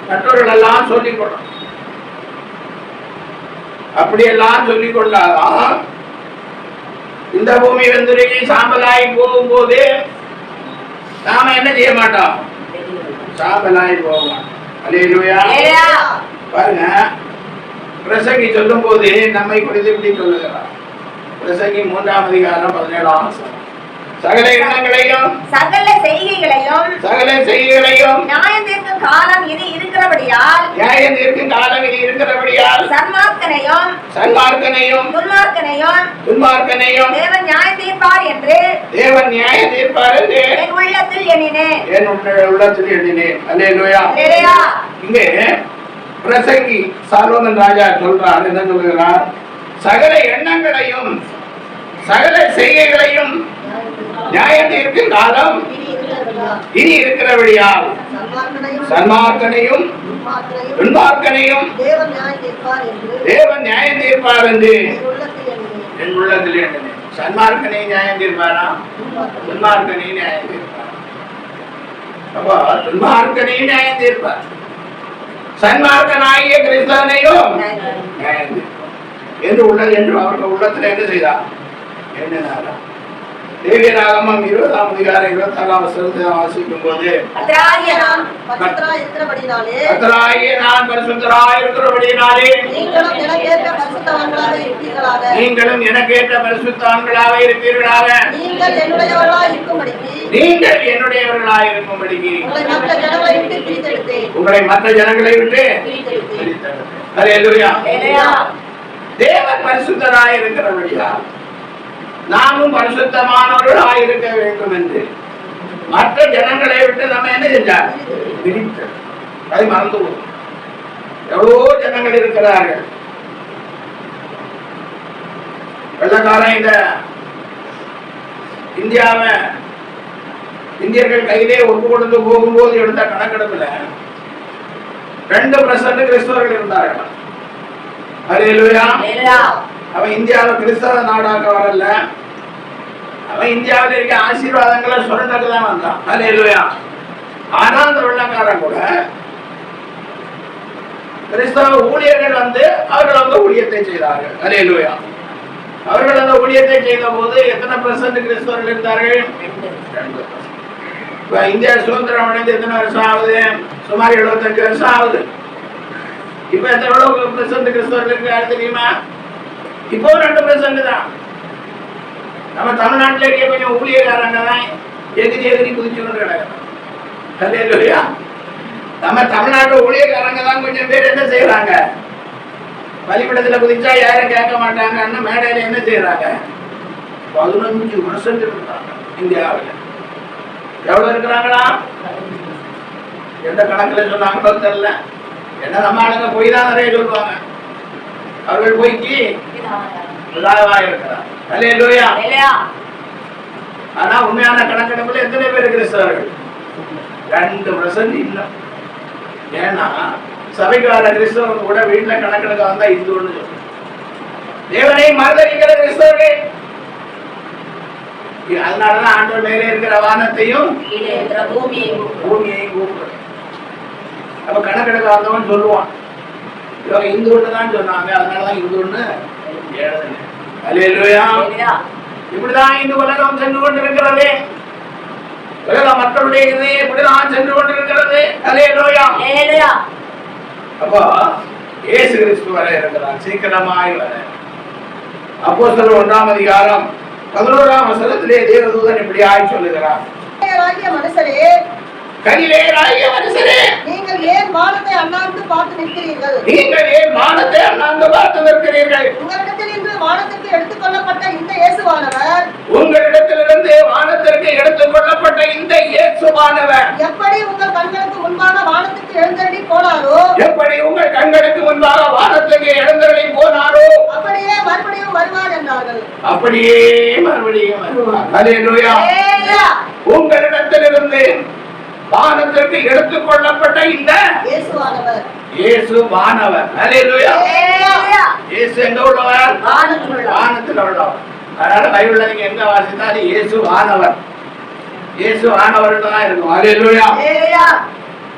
Speaker 3: மற்றவர்கள் எல்லாம் சொல்லிக் கொள்றோம். அப்படியெல்லாம் சொல்லிக் கொண்டாதான் இந்த பூமி வெந்துருகி சாம்பலாகி போகும்போது நாம என்ன செய்ய மாட்டோம், சாம்பலாகி போக மாட்டோம். அல்லேலூயா. பாருங்க, பிரசங்கி சொல்லும் போது நம்மை குறித்து இப்படி சொல்லுகிறார். பிரசங்கி 3ஆம் அதிகாரம் 17ஆம் வசனம். சகல எண்ணங்களையும்
Speaker 4: சகல செய்கைகளையும் நியாயம் தீர்க்கும் காலம் இது இருக்கிறபடியால் சன்மார்க்கனையும் துன்மார்க்கனையும் தேவன் நியாயம் தீர்ப்பார் என்று என் உள்ளத்தில் எண்ணினேன்.
Speaker 3: அல்லேலூயா. இங்கே பிரசங்கி சாலோமன் ராஜா சொல்றார், என்ன சொல்லுகிறார், சகல எண்ணங்களையும் சகல செய்கைகளையும் நியாயம் தீர்க்கும் காலம் இனி இருக்கிறபடியால் சன்மார்க்கனையும் துன்மார்க்கனையும் தேவன் நியாயம் தீர்ப்பார் என்று என் உள்ளத்தில் எண்ணினேன். சன்மார்க்கனை நியாயம் தீர்ப்பாரா, துன்மார்க்கனை நியாயம் தீர்ப்பார். அப்போ துன்மார்க்கனையும் நியாயம் தீர்ப்பார், சன்மார்க்கனாகிய கிறிஸ்தவனையும் நியாயம் தீர்ப்பார் என்று உள்ளது என்று அவர்கள் உள்ளத்தில் என்ன செய்தார், எண்ணினாரா. லேவியராகமம் 20ஆம் அதிகாரம் 24ஆம் வசனத்தை வாசிக்கும் போது, கர்த்தராகிய நான் பரிசுத்தராய் இருக்கிறபடியினாலே நீங்களும் எனக்கேற்ற பரிசுத்தவான்களாக இருப்பீர்களாக. நீங்கள் என்னுடையவர்களாய் இருக்கும்படிக்கு உங்களை மற்ற ஜனங்களை விட்டு பிரித்தெடுத்தேன். அல்லேலூயா. தேவன் பரிசுத்தராய் இருக்கிறபடியால் நாமும் பரிசுத்தமானவர்களாய் இருக்க வேண்டும் என்று மற்ற ஜனங்களை விட்டு நம்ம என்ன செஞ்சார், பிரித்தோம். அதை மறந்து போகும். எவ்வளோ ஜனங்கள் இருக்கிறார்கள். வெள்ளக்காரன் இந்த இந்தியாவை இந்தியர்கள் கையிலே ஒப்பு கொடுத்து போகும்போது எடுத்த கணக்கெடுப்புல 2% கிறிஸ்தவர்கள் இருந்தார்கள். அல்லேலூயா. அவன் இந்தியாவை கிறிஸ்தவ நாடாக வரல, அவன் இந்தியாவில் இருக்க ஆசீர்வாதங்களை சுரண்டதான் வந்தான். அல்லேலூயா. ஆனா அந்த வெள்ளக்காரன் கூட கிறிஸ்தவ ஊழியர்கள் வந்து அவர்கள் அந்த ஊழியத்தை செய்தார்கள். அல்லேலூயா. அவர்கள் அந்த ஊழியத்தை செய்த போது எத்தனை % கிறிஸ்தவர்கள் இருந்தார்கள், 2%. இப்ப இந்தியா சுதந்திரம் அடைந்து எத்தனை வருஷம் ஆகுது, சுமார் 75 வருஷம் ஆகுது. இப்ப எவ்வளவு % கிறிஸ்தவர்கள் இருக்காரு தெரியுமா, இப்போ 2% தான். நம்ம தமிழ்நாட்டில் இருக்க கொஞ்சம் ஊழியக்காரங்க தான் எதிரி குதிச்சு கொண்டு கிடக்கிறாங்க. அல்லேலூயா. நம்ம தமிழ்நாட்டு ஊழியக்காரங்க தான் கொஞ்சம் பேர் என்ன செய்யறாங்க, பலிபீடத்துல குதிச்சா யாரும் கேட்க மாட்டாங்கன்னு மேடையில என்ன செய்யறாங்க, 15% இருக்கிறாங்க இந்தியாவில். எவ்வளவு இருக்கிறாங்களா, எந்த கணக்குல சொன்னாங்களோ தெரியல. என்ன நம்ம ஆளுங்க போய் தான் நிறைய சொல்லுவாங்க, அவர்கள் போய்க்கு இருக்கிறார். அல்லேலூயா. ஆனா உண்மையான கணக்கெடுப்புல எத்தனை பேர் கிறிஸ்தவர்கள், 2% இல்லை. ஏன்னா சபைக்கார கிறிஸ்தவங்க கூட வீட்டுல கணக்கெடுக்க வந்தா இந்துன்னு சொல்லுங்க. தேவனை மறுதலிக்கிற கிறிஸ்தவர்கள். அதனாலதான் ஆண்டவர் மேலே இருக்கிற வானத்தையும் பூமியையும் கூப்பிடுறேன். அப்ப கணக்கெடுக்க வந்தவன் சொல்லுவான், இவங்க இந்துன்னு தான் சொன்னாங்க, அதனாலதான் இந்துன்னு எழுதுனேன். அல்லேலூயா. இப்படிதான் இந்த உலகம் சென்று கொண்டிருக்கிறது. உலக மக்களுடைய இதயம் இப்படிதான் சென்று கொண்டிருக்கிறது. அல்லேலூயா. அப்போ இயேசு கிறிஸ்து வர இருக்கிறார், சீக்கிரமாய் வர. அப்போஸ்தலர் 1ஆம் அதிகாரம் 11ஆம் வசனத்திலே தேவதூதன் இப்படி ஆய் சொல்லுகிறார், கலிலேயராகிய மனுஷரே,
Speaker 2: நீங்கள் ஏன் வானத்தை அண்ணாந்து பார்த்து நிற்கிறீர்கள்?
Speaker 3: நீங்கள் ஏன் வானத்தை அண்ணாந்து பார்த்து நிற்கிறீர்கள்?
Speaker 2: உங்களிடத்திலிருந்து வானத்திற்கு எடுத்துக் கொள்ளப்பட்ட இந்த இயேசுவானவர்,
Speaker 3: உங்களிடத்திலிருந்து வானத்திற்கு எடுத்துக் கொள்ளப்பட்ட இந்த இயேசுவானவர்
Speaker 2: எப்படி உங்கள் கண்களுக்கு முன்பாக வானத்துக்கு எழுந்தருளி போனாரோ,
Speaker 3: எப்படி உங்கள் கண்களுக்கு முன்பாக வானத்துக்கு எழுந்தருளி போனாரோ,
Speaker 2: அப்படியே மறுபடியும் வருவார் என்றார்கள்.
Speaker 3: அப்படியே மறுபடியும் வருவார். அல்லேலூயா. உங்களிடத்திலிருந்து வானத்திற்கு எடுத்துக் கொள்ளப்பட்ட இந்த
Speaker 2: இயேசுவானவர்,
Speaker 3: இயேசுவானவர். அல்லேலூயா. இயேசு எங்க உள்ளவர்? வானத்தில் உள்ளவர். அதனால பைபிள்ல நீங்க எங்க வாசித்தாலும் இயேசுவானவர், இயேசுவானவர் தான் இருக்கும். அல்லேலூயா.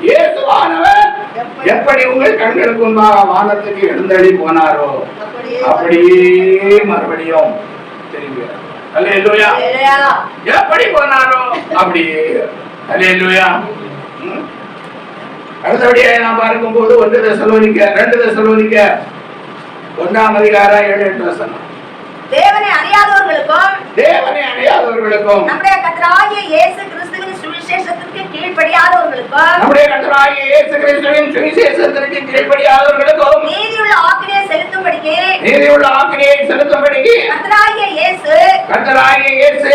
Speaker 3: இயேசுவானவர் எப்படி உங்கள் கண்களுக்கு முன்பாக வானத்துக்கு எழுந்தருளி போனாரோ, அப்படியே மறுபடியும் திரும்பி. அல்லேலூயா. எப்படி போனாரோ அப்படியே. அல்லேலூயா. அடுத்தபடியாக நாம் பார்க்கும்போது 1 தெசலோனிக்கர் 2 தெசலோனிக்கர் 1ஆம் அதிகாரம் 7-8 வசனம்.
Speaker 4: தேவனை அறியாதவர்களுக்கும் நம்முடைய கர்த்தராகிய இயேசு கிறிஸ்துவின் சுவிசேஷத்திற்கு கீழ்ப்படியாதவர்களுக்கும் நீதியுள்ள ஆக்கினையை செலுத்தும்படிக்கு கர்த்தராகிய இயேசு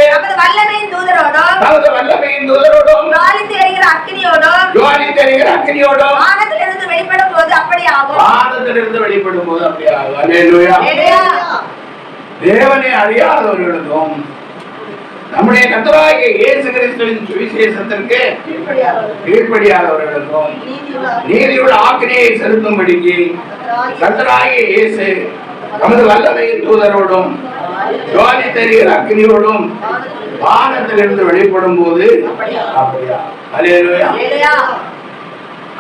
Speaker 4: தமது வல்லமையின் தூதரோடும் ஜுவாலித்து எரிகிற அக்கினியோடும் வானத்திலிருந்து வெளிப்படும் போது அப்படி ஆகும்.
Speaker 3: அல்லேலூயா. தேவனை அறியாதவர்களுக்கும் நம்முடைய கர்த்தராகிய இயேசு கிறிஸ்துவின் சுவிசேஷத்திற்கு கீழ்ப்படியாதவர்களுக்கும் நீதியுள்ள ஆக்கினையை செலுத்தும்படிக்கு கர்த்தராகிய இயேசு நமது வல்லமையின் தூதரோடும் ஜுவாலி தெரிகிற அக்கினியோடும் வானத்திலிருந்து வெளிப்படும் போது அப்படியா. அல்லேலூயா.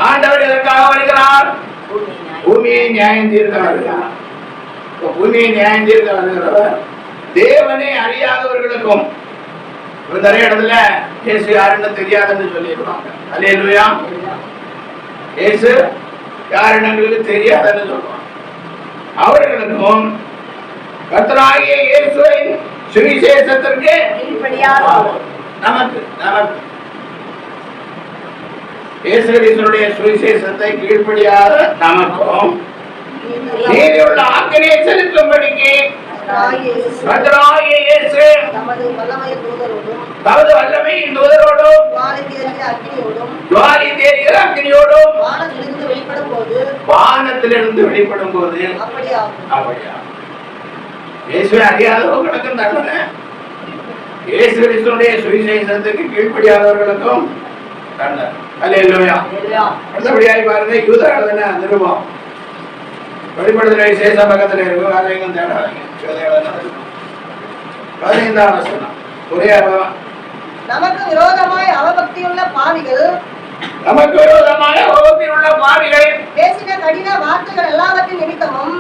Speaker 3: ஆண்டவர் எதற்காக வருகிறார்? பூமியை நியாயம் தீர்க்க வருகிறார். பூமியை நியாயம் தீர்க்க வருகிறவர் தேவனை அறியாதவர்களுக்கும். நிறைய இடத்துல இயேசு யாருன்னு தெரியாதுன்னு சொல்லிடுவாங்க. அல்லேலூயா. இயேசு யாருன்னு தெரியாதுன்னு சொல்லுவாங்க. அவர்களுக்கும் கர்த்தராகிய இயேசுவின் சுவிசேஷத்திற்கு நமக்கு இயேசு கிறிஸ்துவினுடைய சுவிசேஷத்தை கீழ்ப்படியாத நமக்கும் நீதியுள்ள ஆக்கினையை செலுத்தும்படிக்கு கர்த்தராகிய இயேசு தமது வல்லமையின் தூதரோடும் ஜுவாலி தேறுகிற அக்கினியோடும் வானத்திலிருந்து வெளிப்படும் போது அப்படியா. இயேசுவை அறியாதவர்களுக்கும் தண்டனை, இயேசு கிறிஸ்துவினுடைய சுவிசேஷத்துக்கு கீழ்ப்படியாதவர்களுக்கும் தண்டனை. அல்லேலூயா. அடுத்தபடியாய் பாருங்க, யூதர்களுடைய நிருபம் வெளிப்படுதலை விசேஷம் பக்கத்தில் இருக்கும். அதை எங்கும் தேடாதீங்க. 15ஆம் வசனம். ஒரே
Speaker 2: நமக்கு விரோதமாய் அவபக்தியுள்ள பாவிகள் பேசின கடின வார்த்தைகள் எல்லாவற்றின் நிமித்தமும்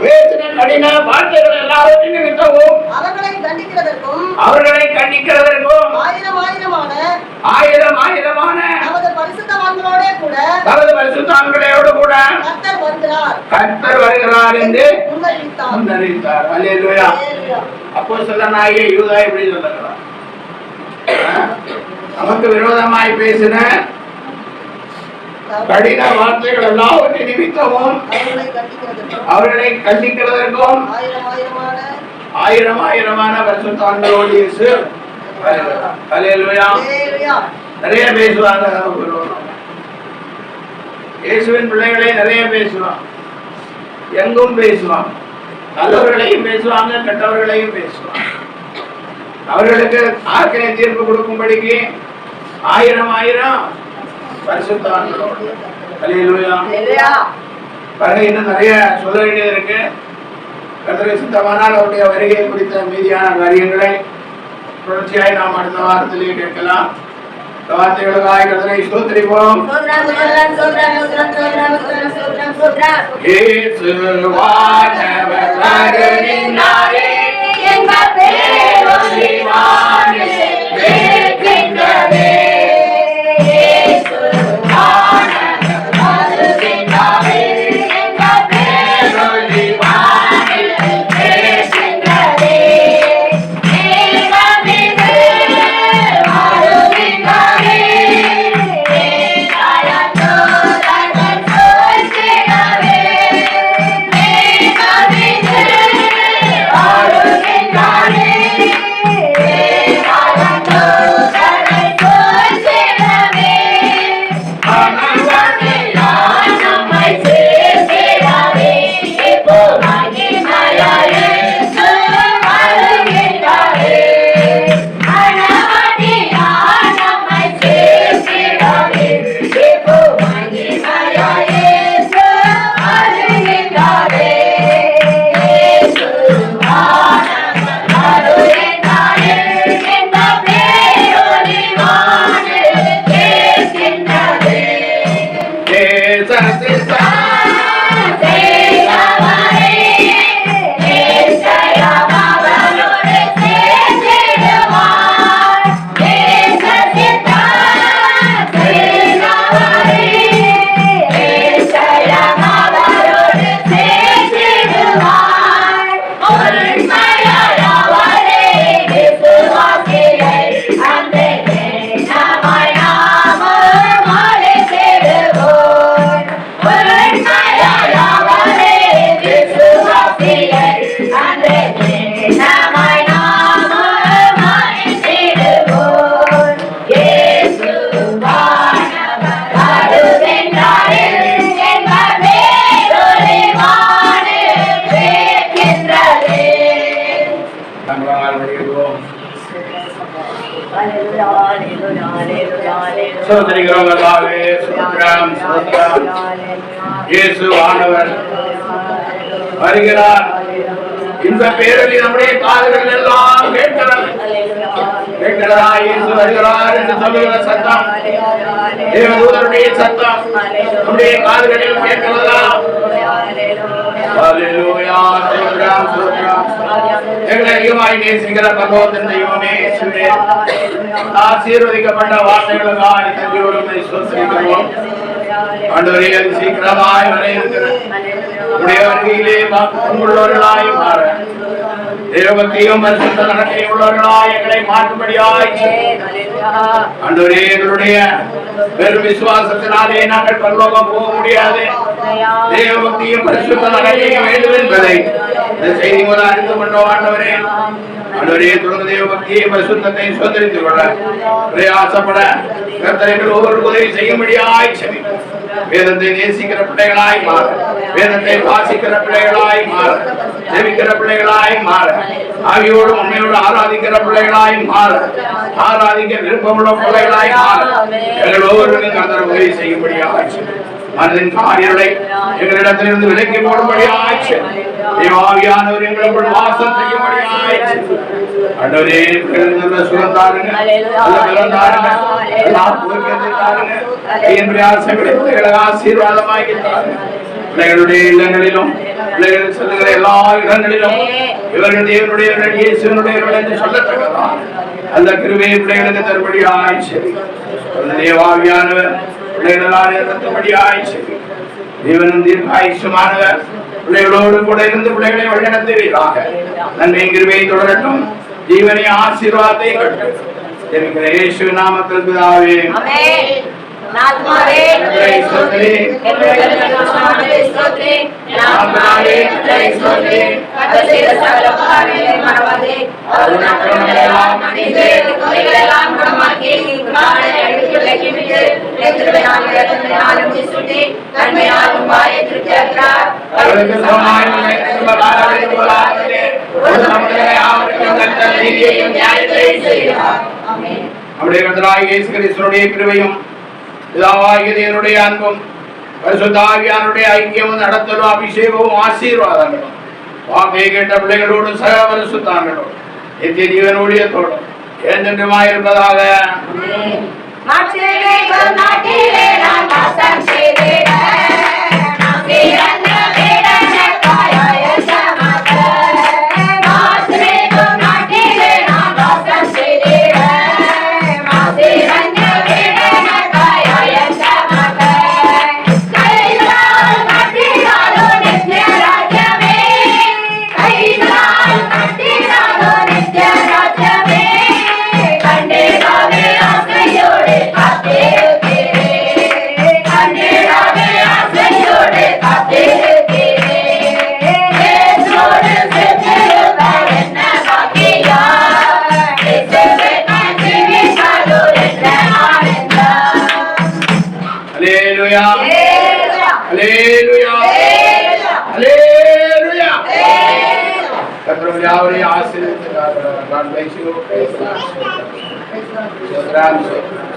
Speaker 2: அவர்களை கண்டிக்கிறதற்கும் ஆயிரமான நமது பரிசுத்தவான்களோடு கூட கர்த்தர் வருகிறார் என்று முன்னறிவித்தார். அல்லேலூயா. அப்போஸ்தலனாகிய யூதா இப்படி சொல்லுகிறார், நமக்கு விரோதமாய் பேசின கடின வார்த்தைகள் எல்லாவற்றின் நிமித்தமும் அவர்களை கண்டிக்கிறதற்கும் ஆயிரமான பரிசுத்தவான்களோடு இயேசு வருகிறார். அல்லேலூயா. நிறைய பேசுவாங்க. இயேசுவின் பிள்ளைகளை நிறைய பேசுவாங்க, எங்கும் பேசுவாங்க. நல்லவர்களையும் பேசுவாங்க, கெட்டவர்களையும் பேசுவாங்க. அவர்களுக்கு ஆக்கினை தீர்ப்பு கொடுக்கும்படிக்கு ஆயிரம்
Speaker 3: பரிசுத்தவான்களோடு. அல்லேலூயா. பாருங்க, இன்னும் நிறைய சொல்ல வேண்டியது இருக்கு. கர்த்தருக்கு சித்தமானால் அவருடைய வருகை குறித்த மீதியான காரியங்களை தொடர்ச்சியாய் நாம் அடுத்த வாரத்திலே கேட்கலாம். வார்த்தைகளுக்காக கர்த்தரை ஸ்தோத்திரிப்போம். இயேசு வானவர் வருகின்றாரே, எங்கள் பேரொளி வானிலே கேட்கின்றதே. இயேசு வானவர் வருகின்றாரே, எங்கள் பேரொளி வானிலே கேட்கின்றதே. இயேசு ஆண்டவர் வருகிறார். இந்த பேரொளி நம்முடைய காதுகள் எல்லாம் கேட்கிறது. இயேசு வருகிறார் என்று சொல்லுகிற சத்தம், தேவதூதருடைய சத்தம் நம்முடைய காதுகளில் கேட்கிறதா? அல்லேலூயா. எங்களை அதிகமாய் நேசிக்கிற பகவத்தின் தெய்வமே, ஆசீர்வதிக்கப்பட்ட வார்த்தைகளுக்காக நன்றியோடு ஸ்தோத்திரிக்கிறோம். ஆண்டவரே, அது சீக்கிரமாய் வர இருக்கிறது. உடைய வருகையிலே உள்ளவர்களாய் மாற தேவபக்தியும் பரிசுத்த நடத்தையும் உள்ளவர்களாய் எங்களை மாற்றும்படியாய் ஆண்டவரே, எங்களுடைய வெறும் விசுவாசத்தினாலே நாங்கள் பரலோகம் போக முடியாது. தேவபக்தியும் பரிசுத்த நடத்தையும் வேண்டும் என்பதை இந்த செய்தி மூலம் அறிந்து கொண்டோம். ஆண்டவரே, ஆண்டவரே, தொடர்ந்து தேவபக்தியை பரிசுத்தத்தை சுதந்திரித்துக் கொள்ள பிரயாசப்பட கர்த்தர்கள் ஒவ்வொரு உதவி செய்யும்படியாய் செபிக்கிறோம். வேதத்தை நேசிக்கிற பிள்ளைகளாய் மாற, வேதத்தை வாசிக்கிற பிள்ளைகளாய் மாற, ஜெபிக்கிற பிள்ளைகளாய் மாற, ஆவியோடு உண்மையோடு ஆராதிக்கிற பிள்ளைகளாய் மாற, ஆராதிக்க விருப்பமுள்ள பிள்ளைகளாய் மாற எங்கள் ஒவ்வொருவரும் கர்த்தர் உதவி செய்யும்படியாய் மனதின் காரியங்களை எங்களிடத்திலிருந்து விலக்கி போடும்படியாய் ஆவியானவர் எங்களுக்குள் வாசம் செய்யும்படியாய் ஆண்டவரே, சுகம் தாருங்க, ஆசீர்வாதமாகி பிள்ளைகளுடைய இல்லங்களிலும் பிள்ளைகள் சொல்லுகிற எல்லா இடங்களிலும் இவர்கள் தேவனுடையவர்கள், இயேசுனுடையவர்கள் என்று சொல்லத்தக்கதான் அந்த கிருபையை பிள்ளைகளுக்கு தரும்படியாய் சரி. தேவாவியானவர் பிள்ளைகளால் இறந்தபடியாய் சரி. தேவனும் தீர்க்காயுஷ்மானவர் பிள்ளைகளோடு கூட இருந்து பிள்ளைகளை வழிநடத்துவீராக. நன்மை கிருபையை தொடரட்டும், ஜீவனை ஆசீர்வாதத்தை கட்டும். இயேசு நாமத்தில் பிதாவே, ஆமென். நாத்மாவே ஸ்தோத்திரி, ஸ்தோத்திரி, நாத்மாவே ஸ்தோத்திரி, கர்த்தருடைய சகல உபகாரங்களை மறவாதே. அவருடைய மனிதே குறைகளெல்லாம் குணமாக்கி குமாரனை அழைத்து விலக்கிவிட்டு திருவிழாவிலும் சுற்றி நன்மையாகும் வாயை திருப்தியாக்கிறார். அவருக்கு சமாய் நம்முடைய கர்த்தராகிய இயேசு கிறிஸ்துவின் கிருபையும் பிதாவாகிய தேவனுடைய அன்பும் பரிசுத்த ஆவியானுடைய ஐக்கியமும் நடத்தலும் அபிஷேகமும் ஆசீர்வாதங்களும் வாக்கை கேட்ட பிள்ளைகளோடும் சக பரிசுத்தாங்களோடும் நித்திய ஜீவன் ஊழியத்தோடும் என்றென்றுமாயிருப்பதாக. Hallelujah. Hallelujah. Hallelujah. கர்த்தருடைய யாவரையும் ஆசீர்வதிப்பாராக. God bless you. Praise God.